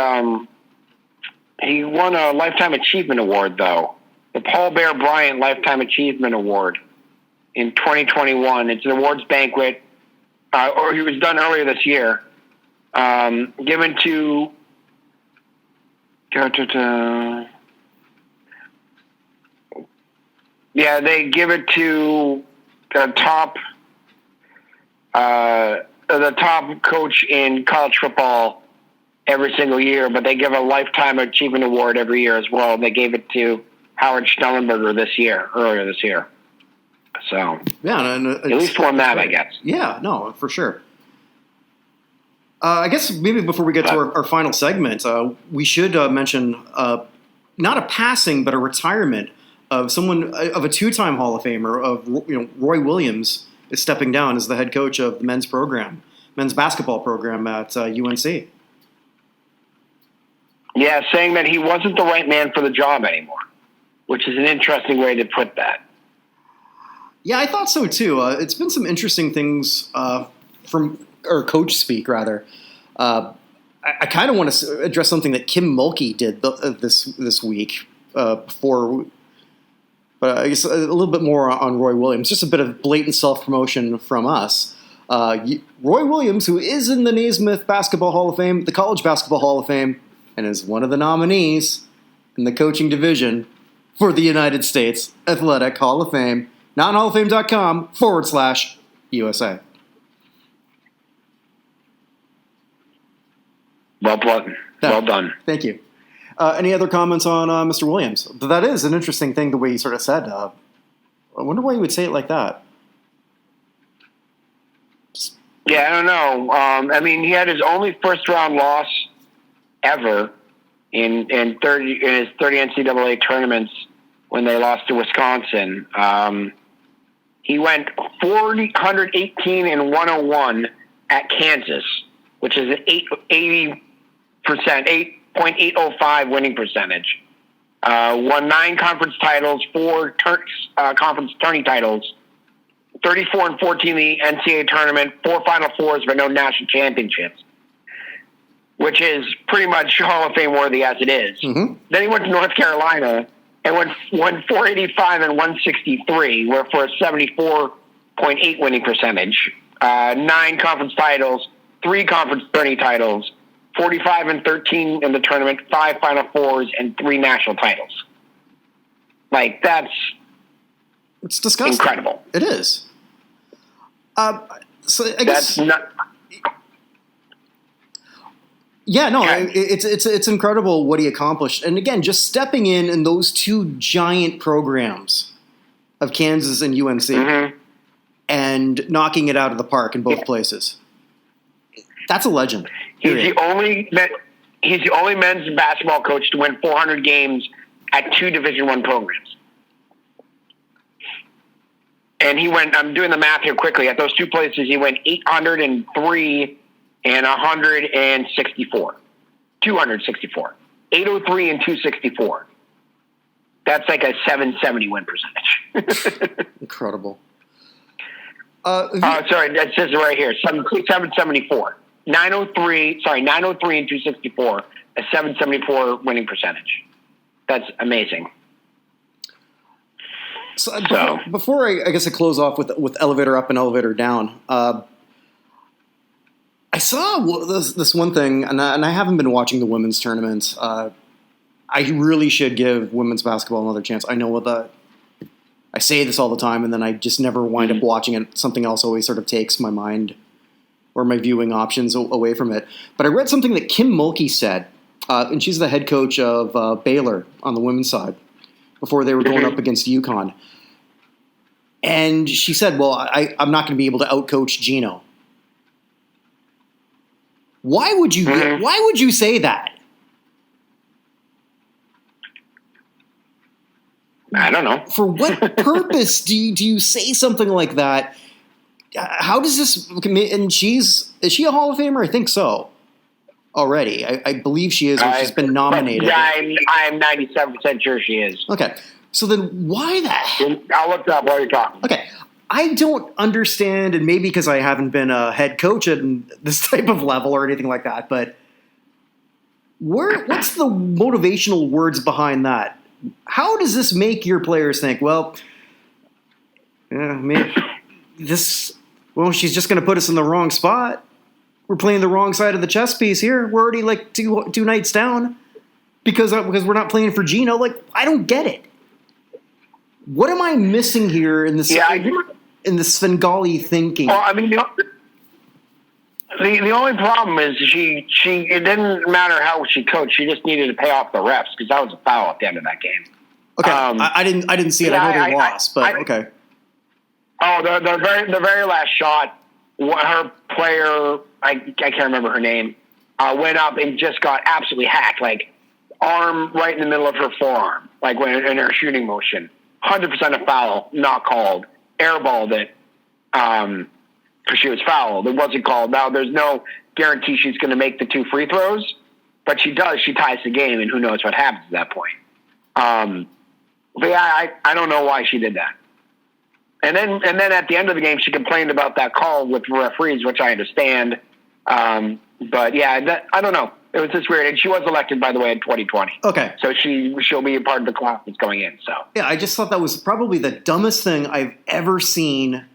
won a Lifetime Achievement Award, though. The Paul Bear Bryant Lifetime Achievement Award in 2021. It's an awards banquet, or it was done earlier this year, given to they give it to the top coach in college football every single year, but they give a Lifetime Achievement Award every year as well. They gave it to Howard Schnellenberger earlier this year. So yeah, at least won that, I guess. Yeah, no, for sure. I guess maybe before we get to our final segment, we should mention not a passing, but a retirement of someone of a 2-time Hall of Famer Roy Williams is stepping down as the head coach of the men's basketball program at UNC. Yeah, saying that he wasn't the right man for the job anymore, which is an interesting way to put that. Yeah, I thought so too. It's been some interesting things from coach speak rather. I kind of want to address something that Kim Mulkey did this week before, but I guess a little bit more on Roy Williams. Just a bit of blatant self-promotion from us. Roy Williams, who is in the Naismith Basketball Hall of Fame, the College Basketball Hall of Fame, and is one of the nominees in the coaching division for the United States Athletic Hall of Fame, mountainhallofame.com/USA. Well done. Well done. Thank you. Any other comments on Mr. Williams? But that is an interesting thing, the way he sort of said. I wonder why he would say it like that. Yeah, I don't know. I mean, he had his only first-round loss ever in his 30 NCAA tournaments when they lost to Wisconsin. He went 418-101 at Kansas, which is an 8.805 winning percentage. Won 9 conference titles, 4 conference tourney titles, 34-14 in the NCAA tournament, 4 Final Fours, but no national championships, which is pretty much Hall of Fame worthy as it is. Mm-hmm. Then he went to North Carolina and won 485 and 163, where for a 74.8 winning percentage, 9 conference titles, 3 conference tourney titles, 45-13 in the tournament, 5 Final Fours, and 3 national titles. Like, it's disgusting. Incredible. It is. So I guess that's not. Yeah, no, it's incredible what he accomplished, and again, just stepping in those 2 giant programs of Kansas and UNC, mm-hmm. and knocking it out of the park in both places. That's a legend. He's the only men's basketball coach to win 400 games at 2 Division I programs. And he went, I'm doing the math here quickly, at those 2 places he went 803 and 164. 264. 803 and 264. That's like a 770 win percentage. Incredible. Sorry, that says it right here. 774. 903 and 264, a 774 winning percentage. That's amazing. So before I guess I close off with elevator up and elevator down, I saw this one thing, and I haven't been watching the women's tournaments. I really should give women's basketball another chance. I know I say this all the time, and then I just never wind up watching it. Something else always sort of takes my mind or my viewing options away from it. But I read something that Kim Mulkey said, and she's the head coach of Baylor on the women's side, before they were going up against UConn. And she said, well, I'm not going to be able to outcoach Gino. Why would you say that? I don't know. For what purpose do you say something like that? How does this? And is she a Hall of Famer? I think so. Already, I believe she is. She's been nominated. Yeah, I'm 97% sure she is. Okay, so then why the heck? I'll look up while you're talking. Okay, I don't understand, and maybe because I haven't been a head coach at this type of level or anything like that. But what's the motivational words behind that? How does this make your players think? Well, maybe she's just going to put us in the wrong spot. We're playing the wrong side of the chess piece here. We're already like two nights down because we're not playing for Gino. Like, I don't get it. What am I missing here in this in this Svengali thinking? Well, I mean, the only problem is she it didn't matter how she coached. She just needed to pay off the refs because that was a foul at the end of that game. Okay, I didn't see it. I know they lost, but okay. Oh, the very last shot, her player, I can't remember her name, went up and just got absolutely hacked, like arm right in the middle of her forearm, like when in her shooting motion. 100% a foul, not called. Airballed it because she was fouled. It wasn't called. Now there's no guarantee she's going to make the 2 free throws, but she does. She ties the game, and who knows what happens at that point. But yeah, I don't know why she did that. And then at the end of the game, she complained about that call with referees, which I understand. But yeah, I don't know. It was just weird. And she was elected, by the way, in 2020. Okay. So she'll be a part of the class that's going in. So yeah, I just thought that was probably the dumbest thing I've ever seen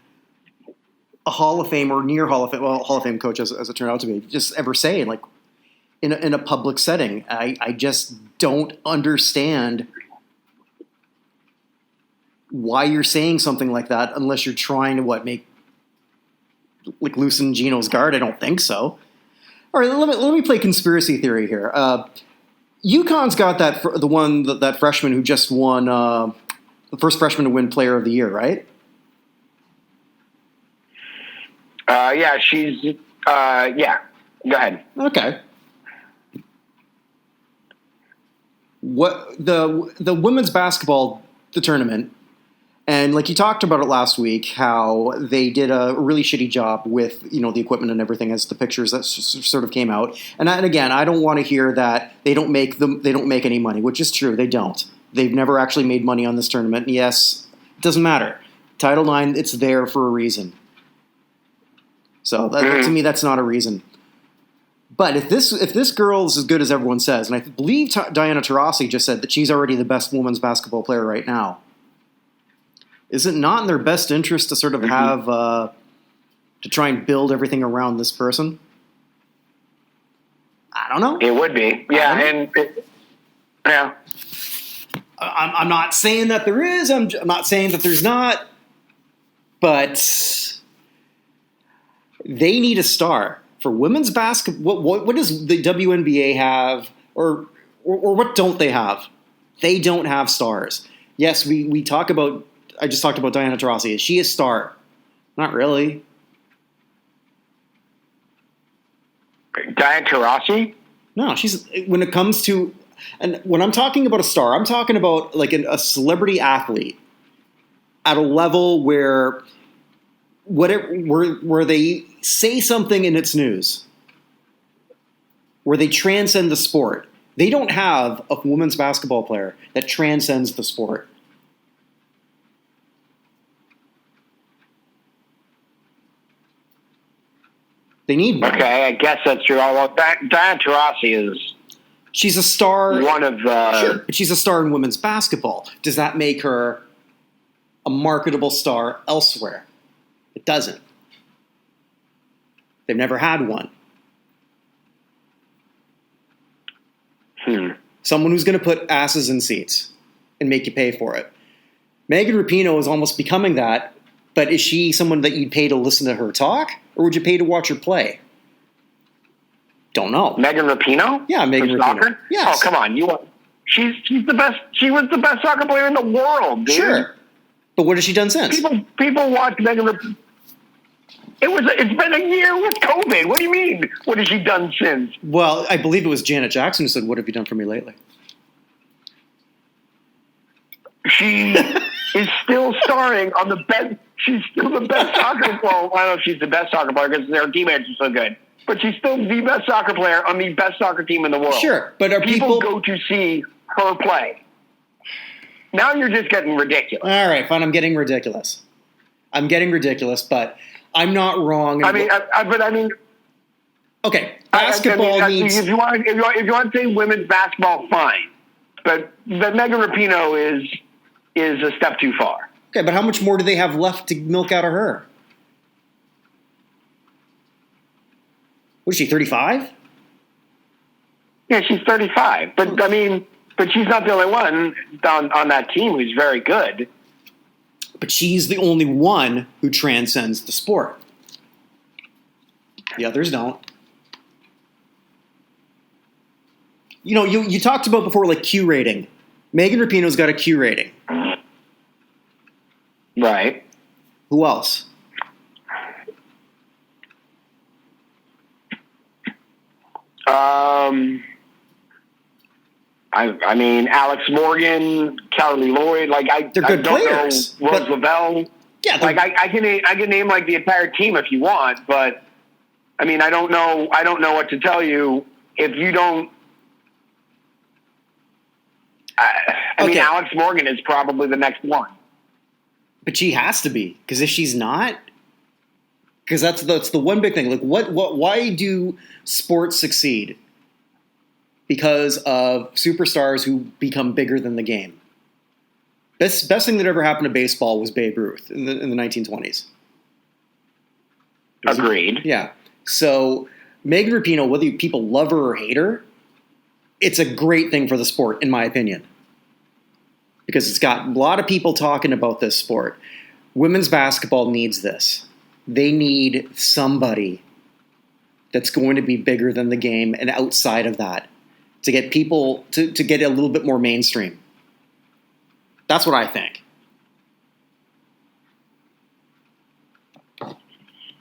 a Hall of Fame or near Hall of Fame, well, Hall of Fame coach as it turned out to be, just ever say, like, in a public setting. I just don't understand why you're saying something like that unless you're trying to make like loosen Gino's guard. I don't think so. All right, let me play conspiracy theory here. UConn's got that freshman who just won the first freshman to win Player of the Year, right? Yeah, she's yeah. Go ahead. Okay. What the women's basketball tournament, and like you talked about it last week, how they did a really shitty job with the equipment and everything, as the pictures that sort of came out. And again, I don't want to hear that they don't make any money, which is true. They don't. They've never actually made money on this tournament. And yes, it doesn't matter. Title IX, it's there for a reason. So to me, that's not a reason. But if this girl is as good as everyone says, and I believe Diana Taurasi just said that she's already the best women's basketball player right now, is it not in their best interest to sort of have to try and build everything around this person? I don't know. It would be, yeah, yeah. I'm not saying that there is. I'm not saying that there's not. But they need a star for women's basketball. What does the WNBA have, or what don't they have? They don't have stars. Yes, we talk about. I just talked about Diana Taurasi. Is she a star? Not really. Diana Taurasi? No, she's when it comes to, and when I'm talking about a star, I'm talking about like a celebrity athlete at a level where where they say something and it's news, where they transcend the sport. They don't have a women's basketball player that transcends the sport. They need one. Okay, I guess that's true. Although Diana Taurasi is... She's a star. One of the... Sure, but she's a star in women's basketball. Does that make her a marketable star elsewhere? It doesn't. They've never had one. Someone who's going to put asses in seats and make you pay for it. Megan Rapinoe is almost becoming that, but is she someone that you'd pay to listen to her talk, or would you pay to watch her play? Don't know. Megan Rapinoe? Yeah, Megan Rapinoe. Yes. Oh, come on. She's the best. She was the best soccer player in the world, dude. Sure. But what has she done since? People watch Megan Rapinoe. It's been a year with COVID. What do you mean? What has she done since? Well, I believe it was Janet Jackson who said, "What have you done for me lately?" She is still starring on the best. She's still the best soccer. Well, I don't know if she's the best soccer player because their teammates are so good. But she's still the best soccer player on the best soccer team in the world. Sure, but are people go to see her play? Now you're just getting ridiculous. All right, fine. I'm getting ridiculous, but I'm not wrong. I mean, okay, basketball needs. If you want to say women's basketball, fine, but Megan Rapinoe is a step too far. Okay, but how much more do they have left to milk out of her? What is she, 35? Yeah, she's 35. But I mean, she's not the only one on that team who's very good. But she's the only one who transcends the sport. The others don't. You talked about before, like, Q rating. Megan Rapinoe's got a Q rating. Right. Who else? I mean, Alex Morgan, Kelly Lloyd, they're good players. Rose Lavelle. Yeah, I can name like the entire team if you want, but I mean, I don't know what to tell you if you don't I mean, Alex Morgan is probably the next one. But she has to be, because if she's not, because that's the one big thing. Like, why do sports succeed? Because of superstars who become bigger than the game. Best thing that ever happened to baseball was Babe Ruth in the 1920s. Agreed. Yeah. So Megan Rapinoe, whether people love her or hate her, it's a great thing for the sport, in my opinion. Because it's got a lot of people talking about this sport. Women's basketball needs this. They need somebody that's going to be bigger than the game and outside of that to get people to get a little bit more mainstream. That's what I think.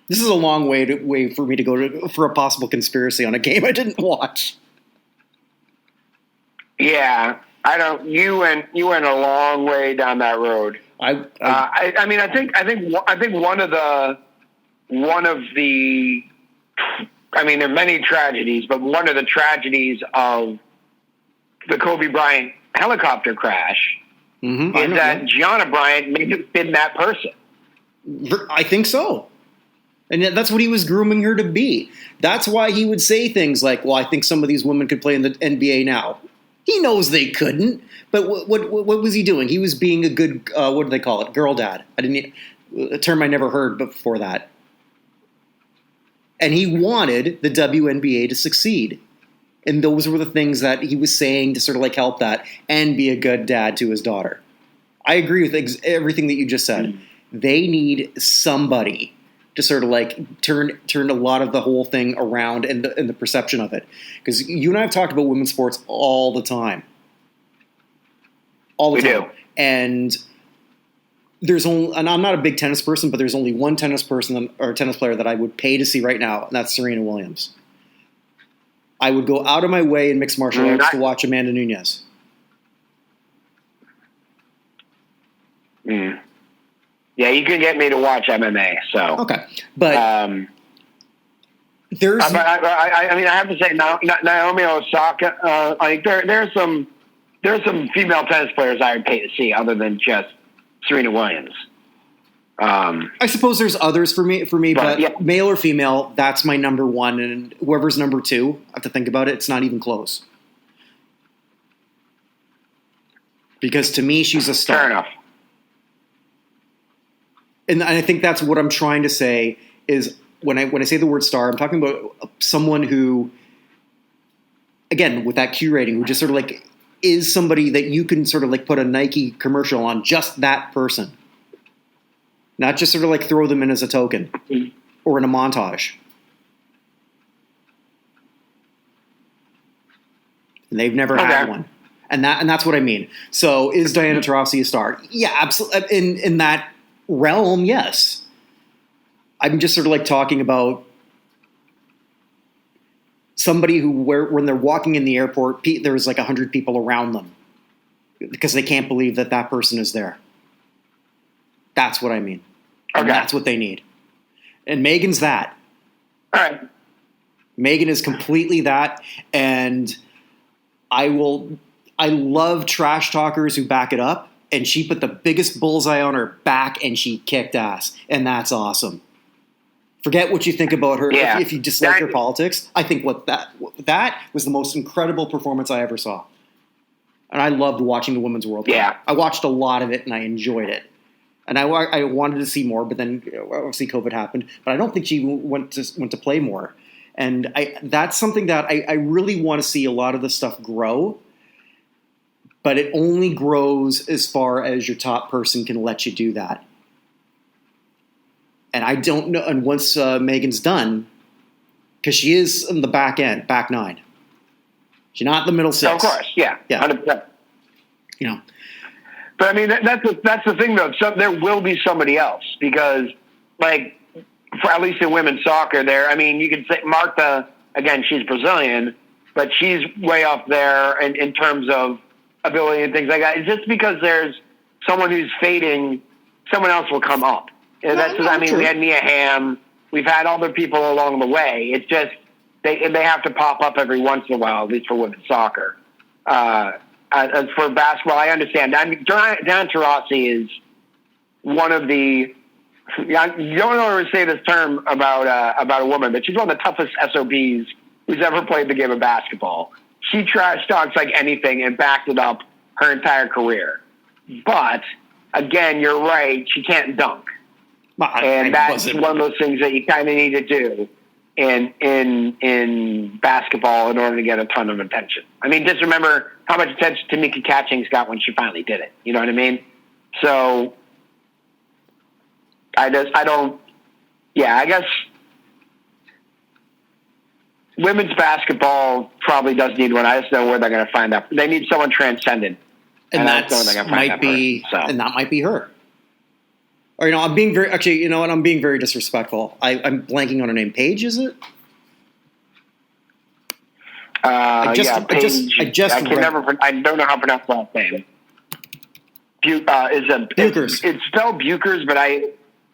This is a long way for me to go for a possible conspiracy on a game I didn't watch. Yeah, I don't. You went a long way down that road. I mean, I think one of the. I mean, there are many tragedies, but one of the tragedies of the Kobe Bryant helicopter crash is that Gianna Bryant may have been that person. I think so. And that's what he was grooming her to be. That's why he would say things like, well, I think some of these women could play in the NBA now. He knows they couldn't. But what was he doing? He was being a good, what do they call it? Girl dad. A term I never heard before that. And he wanted the WNBA to succeed. And those were the things that he was saying to sort of like help that and be a good dad to his daughter. I agree with everything that you just said. They need somebody to sort of like turn a lot of the whole thing around and the perception of it. Because you and I have talked about women's sports all the time. All the time. We do. And and I'm not a big tennis person, but there's only one tennis person or tennis player that I would pay to see right now, and that's Serena Williams. I would go out of my way in mixed martial arts to watch Amanda Nunes. Yeah, you can get me to watch MMA. So okay, but there's. I mean, I have to say, Naomi Osaka. Like there's some female tennis players I would pay to see, other than just Serena Williams. I suppose there's others for me, but yeah. Male or female, that's my number one, and whoever's number two, I have to think about it. It's not even close. Because to me, she's a star. Fair enough. And I think that's what I'm trying to say is when I say the word star, I'm talking about someone who, again, with that Q rating, who just sort of like is somebody that you can sort of like put a Nike commercial on just that person. Not just sort of like throw them in as a token or in a montage. And they've never had one. And that's what I mean. So is Diana Taurasi a star? Yeah, absolutely. In that realm, yes. I'm just sort of like talking about somebody who, when they're walking in the airport, there's like 100 people around them because they can't believe that person is there. That's what I mean. And that's what they need. And Megan's that. All right. Megan is completely that. And I love trash talkers who back it up. And she put the biggest bullseye on her back and she kicked ass. And that's awesome. Forget what you think about her. Yeah. If you dislike her politics, I think that was the most incredible performance I ever saw. And I loved watching the Women's World Cup. Yeah. I watched a lot of it and I enjoyed it. And I wanted to see more, but then obviously COVID happened. But I don't think she went to play more. And that's something that I really want to see a lot of the stuff grow. But it only grows as far as your top person can let you do that. And I don't know. And once Megan's done, because she is in the back end, back nine. She's not the middle six. Of course, yeah. 100%. You know. But I mean, that's the thing, though. So there will be somebody else because, like, for at least in women's soccer, there. I mean, you could say Martha. Again, she's Brazilian, but she's way up there in terms of ability and things like that. It's just because there's someone who's fading, someone else will come up. And true. We had Mia Hamm. We've had other people along the way. It's just they have to pop up every once in a while, at least for women's soccer. as for basketball, I understand. Diana Taurasi is one of the. You don't always say this term about a woman, but she's one of the toughest SOBs who's ever played the game of basketball. She trash talks like anything and backed it up her entire career. But again, you're right; she can't dunk, and that's one of those things that you kind of need to do in basketball in order to get a ton of attention. I mean, just remember how much attention Tamika Catchings got when she finally did it. You know what I mean? So I guess women's basketball probably does need one. I just know where they're going to find that. They need someone transcendent. And that might be her. Or, I'm being very, actually, you know what? I'm being very disrespectful. I'm blanking on her name. Paige, is it? I don't know how to pronounce that name. Buchers. It's spelled Buchers, but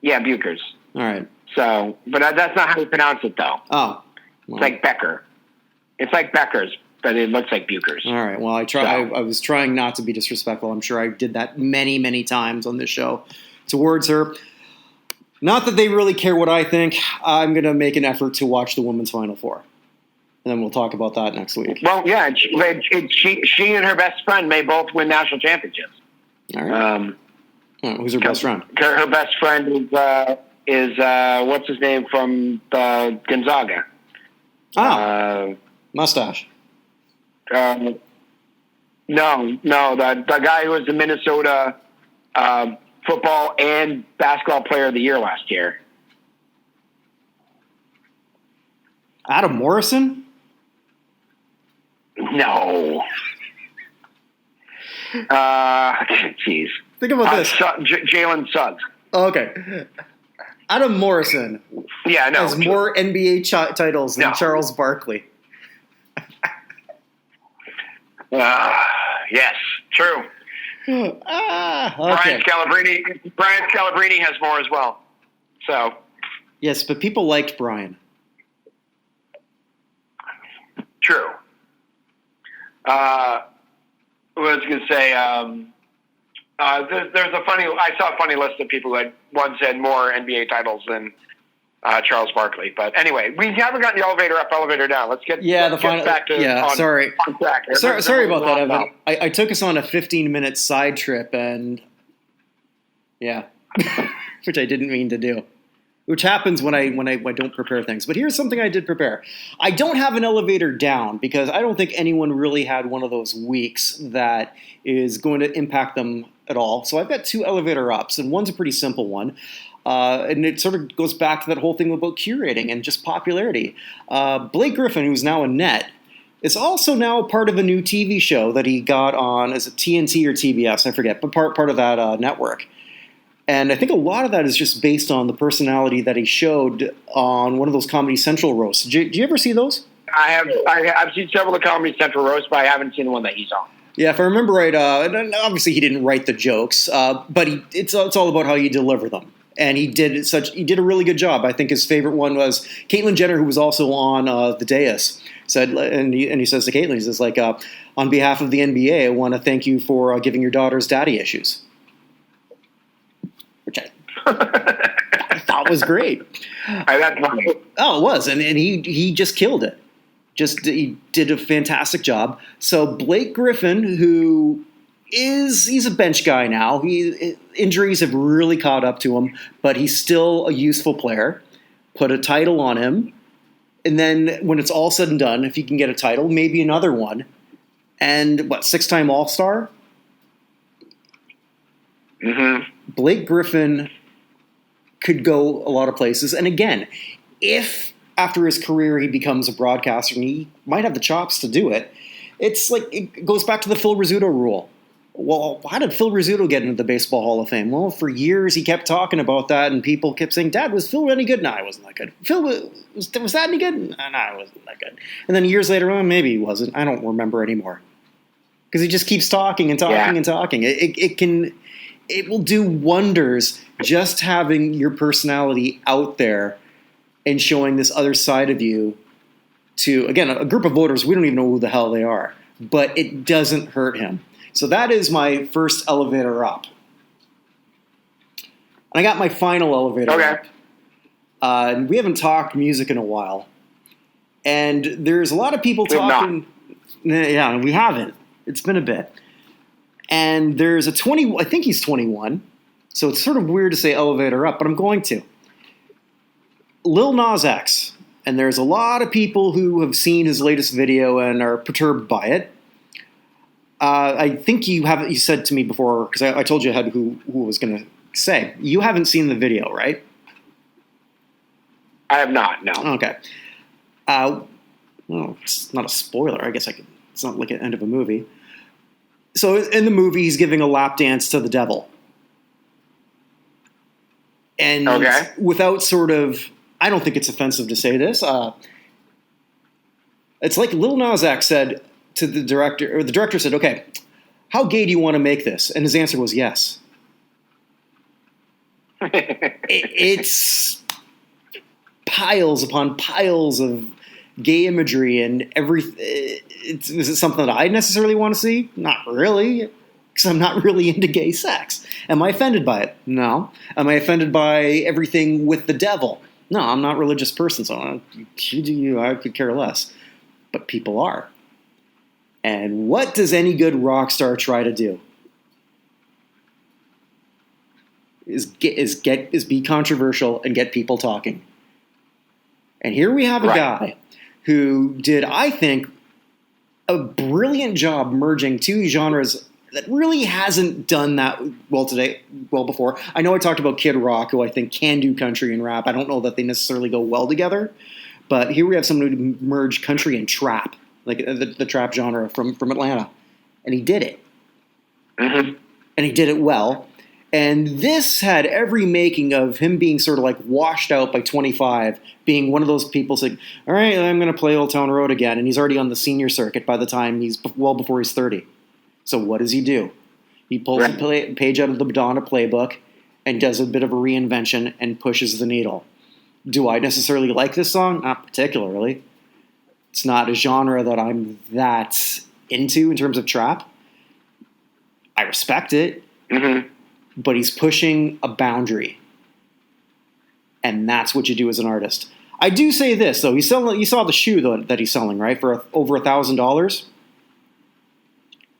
Buchers. All right. So, but that's not how you pronounce it, though. Oh. Well. It's like Becker. It's like Becker's, but it looks like Buchers. All right. Well, I was trying not to be disrespectful. I'm sure I did that many, many times on this show towards her. Not that they really care what I think. I'm going to make an effort to watch the Women's Final Four. And then we'll talk about that next week. Well, yeah, she and her best friend may both win national championships. All right. Who's her best friend? Her best friend is what's his name from Gonzaga? Mustache. No, the guy who was the Minnesota football and basketball player of the year last year. Adam Morrison? No. Jeez. Think about this. Jalen Suggs. Okay. Adam Morrison has more NBA titles than Charles Barkley. Yes, true. Okay. Brian Scalabrine has more as well. So. Yes, but people liked Brian. True. I was going to say, I saw a funny list of people who had once had more NBA titles than Charles Barkley. But anyway, we haven't gotten the elevator up, elevator down. Let's get back to sorry. On track. Sorry about that, Evan. I took us on a 15-minute side trip, and which I didn't mean to do. Which happens when I don't prepare things. But here's something I did prepare. I don't have an elevator down because I don't think anyone really had one of those weeks that is going to impact them at all. So I've got two elevator ups, and one's a pretty simple one. And it sort of goes back to that whole thing about curating and just popularity. Blake Griffin, who's now a Net, is also now part of a new TV show that he got on, is it TNT or TBS? I forget, but part of that network. And I think a lot of that is just based on the personality that he showed on one of those Comedy Central roasts. Did you ever see those? I've seen several of the Comedy Central roasts, but I haven't seen the one that he's on. Yeah, if I remember right, and obviously he didn't write the jokes, but it's all about how you deliver them. And he did a really good job. I think his favorite one was Caitlyn Jenner, who was also on the dais, said, and he says to Caitlyn, he says, like, on behalf of the NBA, I want to thank you for giving your daughters daddy issues. Which I thought was great. That's funny. Oh, it was, and he just killed it. He did a fantastic job. So Blake Griffin, he's a bench guy now. Injuries have really caught up to him, but he's still a useful player. Put a title on him, and then when it's all said and done, if he can get a title, maybe another one. And 6-time All-Star? Mm-hmm. Blake Griffin could go a lot of places. And again, if after his career he becomes a broadcaster, and he might have the chops to do it, it's like it goes back to the Phil Rizzuto rule. Well, how did Phil Rizzuto get into the Baseball Hall of Fame? Well, for years he kept talking about that, and people kept saying, Dad, was Phil any good? No, he wasn't that good. Phil, was that any good? No, it wasn't that good. And then years later, well, maybe he wasn't. I don't remember anymore. Because he just keeps talking and talking and talking. It will do wonders just having your personality out there and showing this other side of you to, again, a group of voters, we don't even know who the hell they are. but it doesn't hurt him. So that is my first elevator up. And I got my final elevator up. We haven't talked music in a while. And there's a lot of people talking. Yeah, we haven't. It's been a bit. And there's I think he's 21. So it's sort of weird to say elevator up, but I'm going to. Lil Nas X. And there's a lot of people who have seen his latest video and are perturbed by it. I think you said to me before, because I told you ahead who I was going to say. You haven't seen the video, right? I have not, no. Okay. Well, it's not a spoiler. I guess it's not like an end of a movie. So in the movie, he's giving a lap dance to the devil. And without sort of, I don't think it's offensive to say this. It's like Lil Nas X said to the director, or the director said, okay, how gay do you want to make this? And his answer was yes. It's piles upon piles of gay imagery and everything. Is it something that I necessarily want to see? Not really, because I'm not really into gay sex. Am I offended by it? No. Am I offended by everything with the devil? No, I'm not a religious person, so I could care less. But people are. And what does any good rock star try to do? Is be controversial and get people talking. And here we have a guy who did, I think, a brilliant job merging two genres that really hasn't done that well before. I know I talked about Kid Rock, who I think can do country and rap. I don't know that they necessarily go well together. But here we have someone who merged country and trap, like the trap genre from Atlanta. And he did it. Mm-hmm. And he did it well. And this had every making of him being sort of like washed out by 25, being one of those people saying, all right, I'm going to play Old Town Road again. And he's already on the senior circuit by the time he's well before he's 30. So what does he do? He pulls a page out of the Madonna playbook and does a bit of a reinvention and pushes the needle. Do I necessarily like this song? Not particularly. It's not a genre that I'm that into in terms of trap. I respect it. Mm-hmm. But he's pushing a boundary. And that's what you do as an artist. I do say this, though. You saw the shoe that he's selling, right? For over $1,000?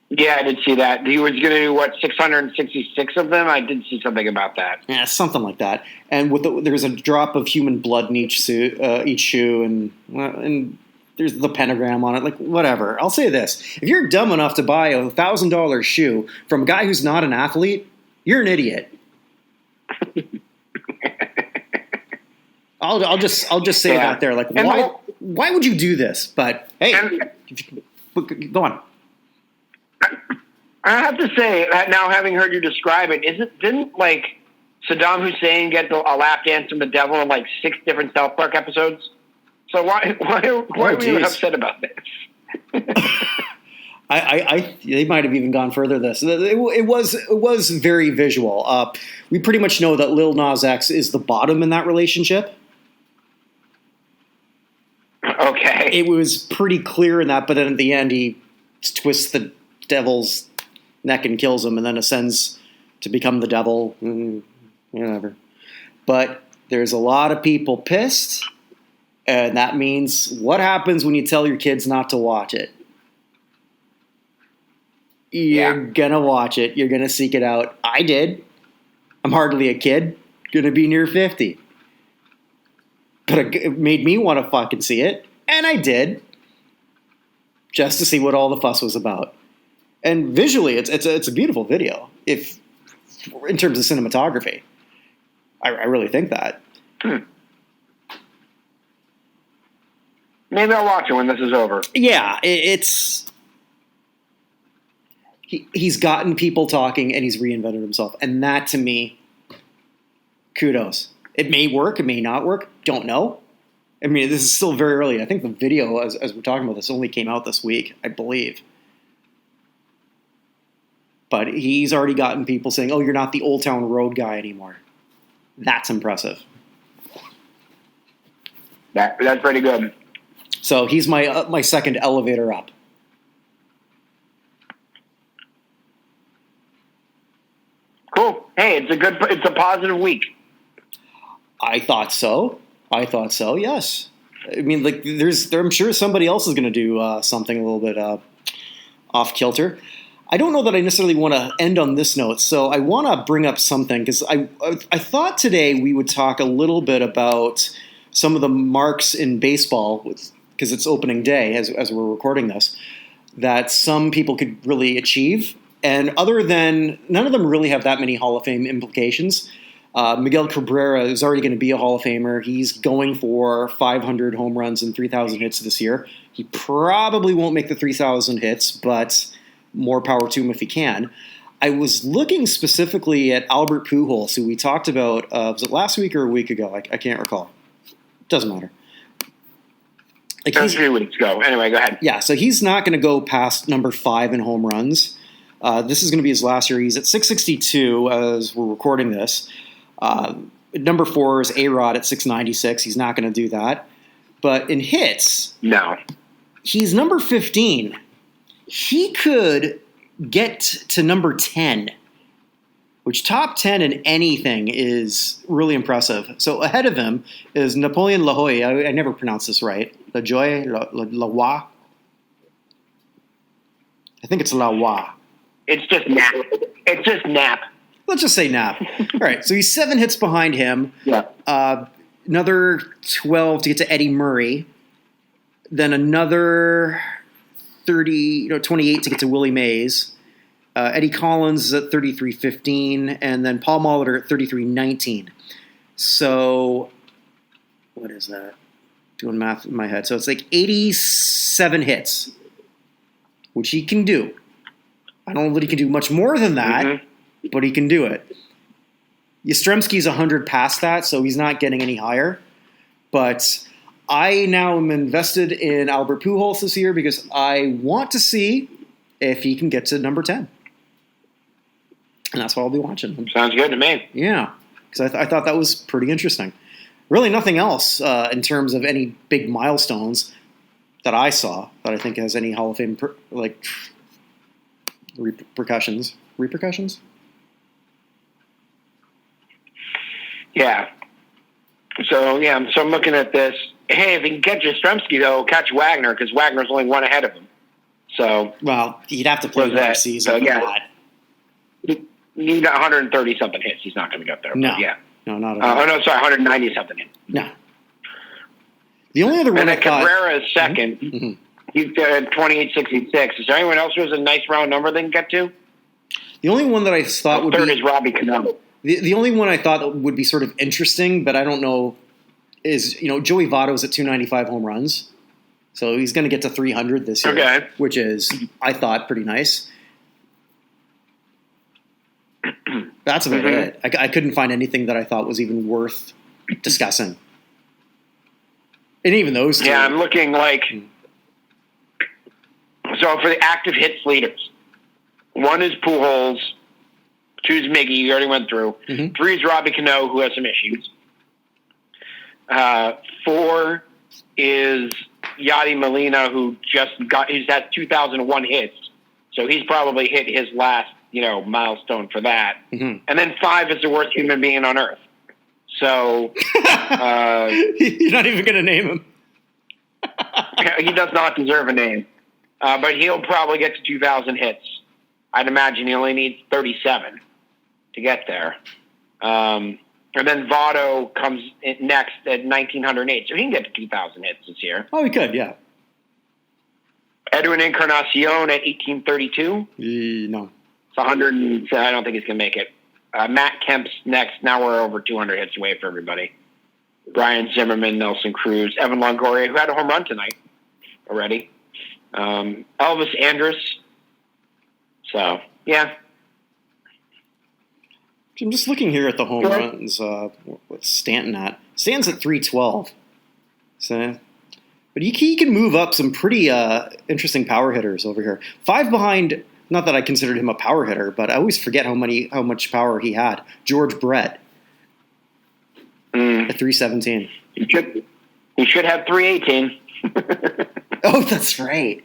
Yeah, I did see that. He was going to do, 666 of them? I did see something about that. Yeah, something like that. And there's a drop of human blood in each shoe, and there's the pentagram on it. Like, whatever. I'll say this. If you're dumb enough to buy a $1,000 shoe from a guy who's not an athlete, you're an idiot. I'll just say that there. Like, why would you do this? But hey, go on. I have to say that now, having heard you describe it, didn't like Saddam Hussein get a lap dance from the devil in like 6 different South Park episodes? So why were you upset about this? They might have even gone further. It was very visual. We pretty much know that Lil Nas X is the bottom in that relationship. Okay, it was pretty clear in that, but then at the end he twists the devil's neck and kills him, and then ascends to become the devil. Whatever. But there's a lot of people pissed, and that means what happens when you tell your kids not to watch it. You're going to watch it. You're going to seek it out. I did. I'm hardly a kid. Going to be near 50. But it made me want to fucking see it. And I did. Just to see what all the fuss was about. And visually, it's a beautiful video. If in terms of cinematography. I really think that. Maybe I'll watch it when this is over. Yeah, it's... He's gotten people talking and he's reinvented himself. And that, to me, kudos. It may work. It may not work. Don't know. I mean, this is still very early. I think the video, as we're talking about this, only came out this week, I believe. But he's already gotten people saying, oh, you're not the Old Town Road guy anymore. That's impressive. That's pretty good. So he's my second elevator up. It's a positive week. I thought so. Yes. I mean, like, I'm sure somebody else is going to do something a little bit off kilter. I don't know that I necessarily want to end on this note, so I want to bring up something because I thought today we would talk a little bit about some of the marks in baseball, because it's opening day as we're recording this, that some people could really achieve. And other than, none of them really have that many Hall of Fame implications. Miguel Cabrera is already going to be a Hall of Famer. He's going for 500 home runs and 3,000 hits this year. He probably won't make the 3,000 hits, but more power to him if he can. I was looking specifically at Albert Pujols, who we talked about, was it last week or a week ago? I can't recall. Doesn't matter. Like, that was 3 weeks ago. Anyway, go ahead. Yeah, so he's not going to go past number 5 in home runs. This is going to be his last year. He's at 662 as we're recording this. Number 4 is A-Rod at 696. He's not going to do that. But in hits, no, he's number 15. He could get to number 10, which top 10 in anything is really impressive. So ahead of him is Napoleon Lajoie. I never pronounced this right. Lajoie? I think it's Lajoie. It's just Nap. Let's just say Nap. All right, so he's 7 hits behind him. Yeah. Another 12 to get to Eddie Murray. Then another 28 to get to Willie Mays. Eddie Collins is at 33.15, and then Paul Molitor at 33.19. So, what is that? Doing math in my head. So it's like 87 hits, which he can do. I don't know that he can do much more than that, but he can do it. Yastrzemski's 100 past that, so he's not getting any higher. But I now am invested in Albert Pujols this year because I want to see if he can get to number 10. And that's what I'll be watching. Sounds good to me. Yeah, because I thought that was pretty interesting. Really nothing else in terms of any big milestones that I saw that I think has any Hall of Fame repercussions. Repercussions? Yeah. So I'm looking at this. Hey, if he can catch Yastrzemski, though, catch Wagner, because Wagner's only 1 ahead of him. So, well, he'd have to play the season. So, yeah. He got 130-something hits. He's not going to get there. No. But yeah. No, not at all. 190-something hits. No. The only other one and I thought... Cabrera is second. Mm-hmm. He's at 28.66. Is there anyone else who has a nice round number they can get to? The only one that I thought would third be... is Robbie Cano. The only one I thought would be sort of interesting, but I don't know, is, Joey Votto's at 295 home runs. So he's going to get to 300 this year, which is, I thought, pretty nice. That's about it. I couldn't find anything that I thought was even worth discussing. And even those two. Yeah, I'm looking so for the active hits leaders, 1 is Pujols, 2 is Miggy, you already went through. 3 is Robbie Cano, who has some issues. 4 is Yadi Molina, who he's had 2,001 hits. So he's probably hit his last, milestone for that. And then 5 is the worst human being on earth. So you're not even going to name him. He does not deserve a name. But he'll probably get to 2,000 hits. I'd imagine he only needs 37 to get there. And then Votto comes next at 1,908. So he can get to 2,000 hits this year. Oh, he could, yeah. Edwin Encarnacion at 1,832. No. It's 100. I don't think he's going to make it. Matt Kemp's next. Now we're over 200 hits away for everybody. Brian Zimmerman, Nelson Cruz, Evan Longoria, who had a home run tonight already. Elvis Andrus. So, yeah. I'm just looking here at the home runs. What's Stanton at? Stanton's at 312. So, but he can move up some pretty interesting power hitters over here. 5 behind. Not that I considered him a power hitter, but I always forget how much power he had. George Brett at 317. He should have 318. Oh, that's right.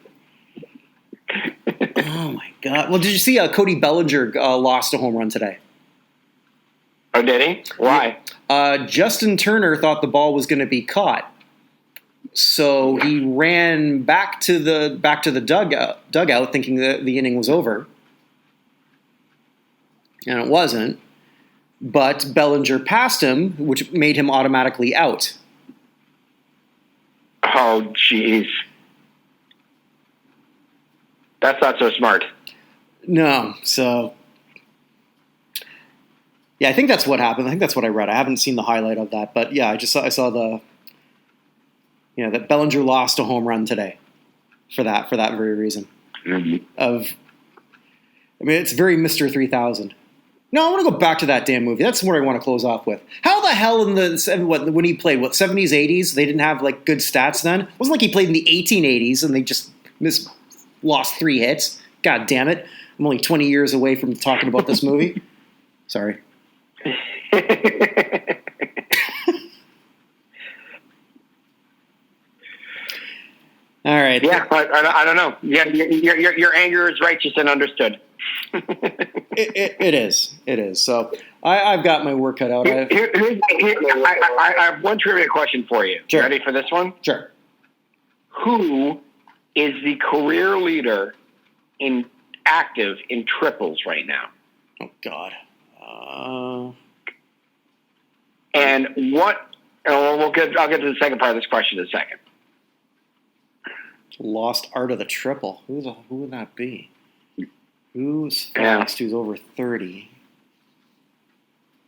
Oh my God! Well, did you see Cody Bellinger lost a home run today? Oh, did he? Why? Justin Turner thought the ball was going to be caught, so he ran back to the dugout, thinking that the inning was over, and it wasn't. But Bellinger passed him, which made him automatically out. Oh, jeez. That's not so smart. No, so yeah, I think that's what happened. I think that's what I read. I haven't seen the highlight of that, but yeah, I saw that Bellinger lost a home run today for that very reason. Mm-hmm. It's very Mr. 3000. No, I want to go back to that damn movie. That's where I want to close off with. How the hell in when he played, 70s, 80s, they didn't have like good stats then? It wasn't like he played in the 1880s and they just lost 3 hits. God damn it. I'm only 20 years away from talking about this movie. Sorry. All right. Yeah, I don't know. Yeah, your anger is righteous and understood. It is. So I've got my work cut out. I have one trivia question for you. Sure. Ready for this one? Sure. Who is the career leader active in triples right now? Oh God. And what? I'll get to the second part of this question in a second. Lost art of the triple. Who would that be? Who's fast? Who's over 30?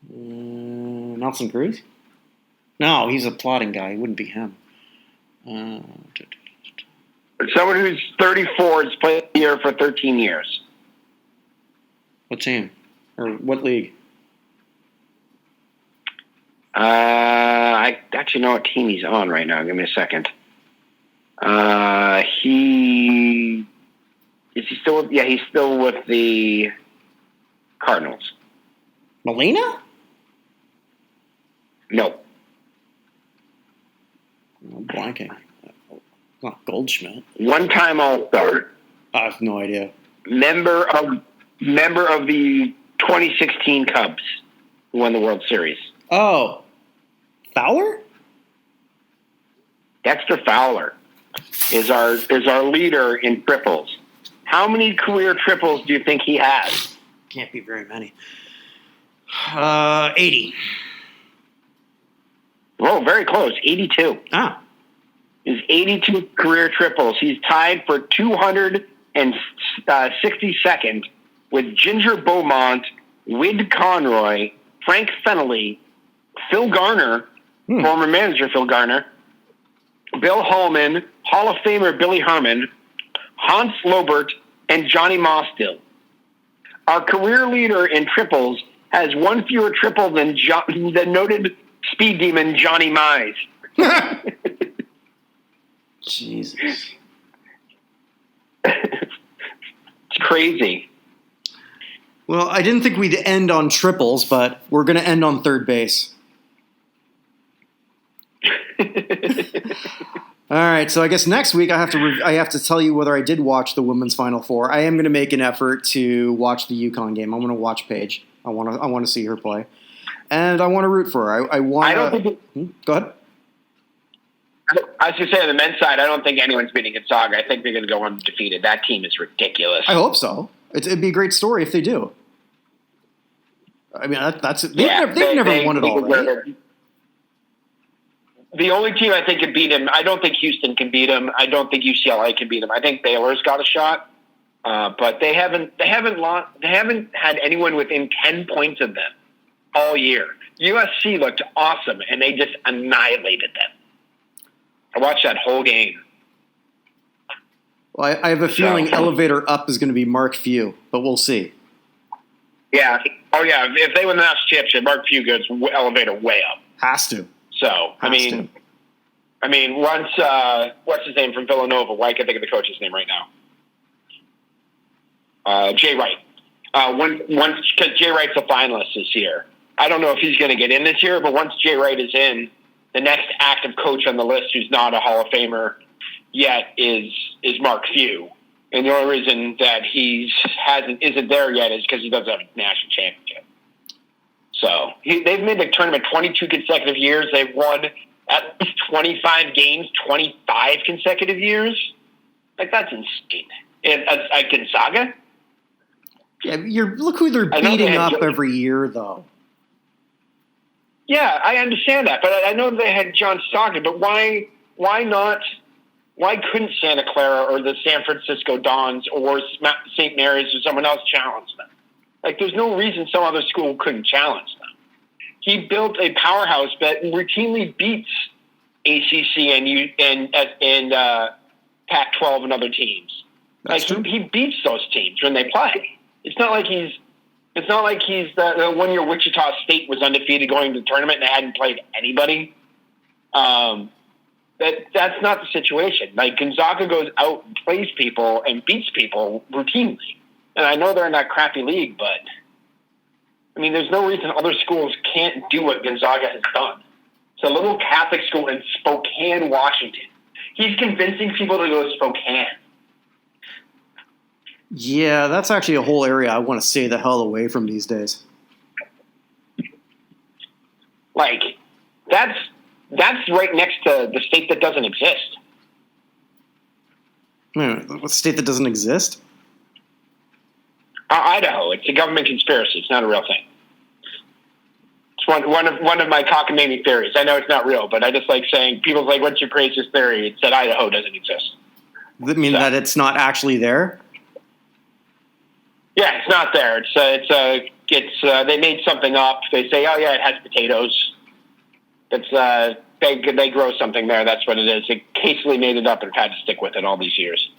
Nelson Cruz? No, he's a plotting guy. It wouldn't be him. Someone who's 34 has played here for 13 years. What team? Or what league? I actually know what team he's on right now. Give me a second. Is he still? Yeah, he's still with the Cardinals. Molina? No. I'm blanking. Not Goldschmidt. One-time All-Star. I have no idea. Member of the 2016 Cubs, who won the World Series. Oh, Fowler? Dexter Fowler is our leader in triples. How many career triples do you think he has? Can't be very many. 80. Oh, very close. 82. Ah. His 82 career triples. He's tied for 262nd with Ginger Beaumont, Wid Conroy, Frank Fennelly, Phil Garner, former manager Phil Garner, Bill Holman, Hall of Famer Billy Herman, Hans Lobert, and Johnny Mostill. Our career leader in triples has one fewer triple than noted speed demon Johnny Mize. Jesus. It's crazy. Well, I didn't think we'd end on triples, but we're going to end on third base. All right, so I guess next week I have to tell you whether I did watch the Women's Final Four. I am going to make an effort to watch the UConn game. I'm going to watch Paige. I want to see her play, and I want to root for her. I want. Go ahead. I was going to say on the men's side, I don't think anyone's beating Gonzaga. I think they're going to go undefeated. That team is ridiculous. I hope so. It'd be a great story if they do. I mean, they've never won it all, right? The only team I think can beat him, I don't think Houston can beat him. I don't think UCLA can beat him. I think Baylor's got a shot, but they haven't had anyone within 10 points of them all year. USC looked awesome, and they just annihilated them. I watched that whole game. Well, I have a feeling elevator up is going to be Mark Few, but we'll see. Yeah. Oh, yeah. If they win the national championship, Mark Few goes elevator way up. Has to. So, I mean, once what's his name from Villanova? Why can't I think of the coach's name right now? Jay Wright. Once because Jay Wright's a finalist this year. I don't know if he's going to get in this year, but once Jay Wright is in, the next active coach on the list who's not a Hall of Famer yet is Mark Few. And the only reason that isn't there yet is because he doesn't have a national championship. So they've made the tournament 22 consecutive years. They've won at least 25 games, 25 consecutive years. Like, that's insane. And Gonzaga? Yeah, look who they're beating up every year, though. Yeah, I understand that, but I know they had John Stockton. But why not? Why couldn't Santa Clara or the San Francisco Dons or St. Mary's or someone else challenge them? Like, there's no reason some other school couldn't challenge them. He built a powerhouse that routinely beats ACC and Pac-12 and other teams. That's true. He beats those teams when they play. It's not like he's the 1 year Wichita State was undefeated going to the tournament and they hadn't played anybody. That's not the situation. Like, Gonzaga goes out and plays people and beats people routinely. And I know they're in that crappy league, but I mean, there's no reason other schools can't do what Gonzaga has done. It's a little Catholic school in Spokane, Washington. He's convincing people to go to Spokane. Yeah, that's actually a whole area I want to stay the hell away from these days. Like, that's right next to the state that doesn't exist. What state that doesn't exist? Idaho. It's a government conspiracy. It's not a real thing. It's one of my cockamamie theories. I know it's not real, but I just like saying, people's like, what's your craziest theory? It's that Idaho doesn't exist. Does that mean that it's not actually there? Yeah, it's not there. They made something up. They say, oh yeah, it has potatoes. They grow something there. That's what it is. They hastily made it up and had to stick with it all these years.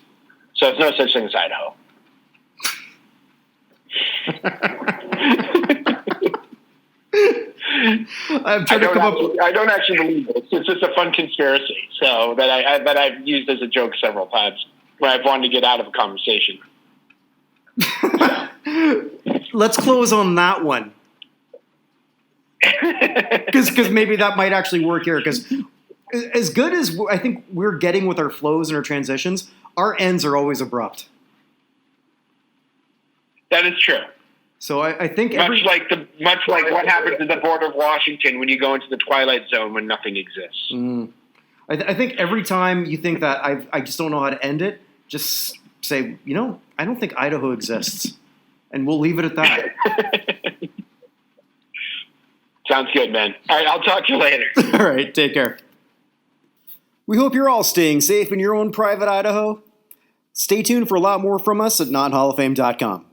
So it's no such thing as Idaho. I don't actually believe it. It's just a fun conspiracy. So that I've used as a joke several times when I've wanted to get out of a conversation. Let's close on that one. Because maybe that might actually work here. Because as good as I think we're getting with our flows and our transitions, our ends are always abrupt. That is true. So I think much like what happens at the border of Washington when you go into the twilight zone when nothing exists. I think every time you think that I just don't know how to end it, just say, I don't think Idaho exists, and we'll leave it at that. Sounds good, man. All right, I'll talk to you later. All right, take care. We hope you're all staying safe in your own private Idaho. Stay tuned for a lot more from us at nothalloffame.com.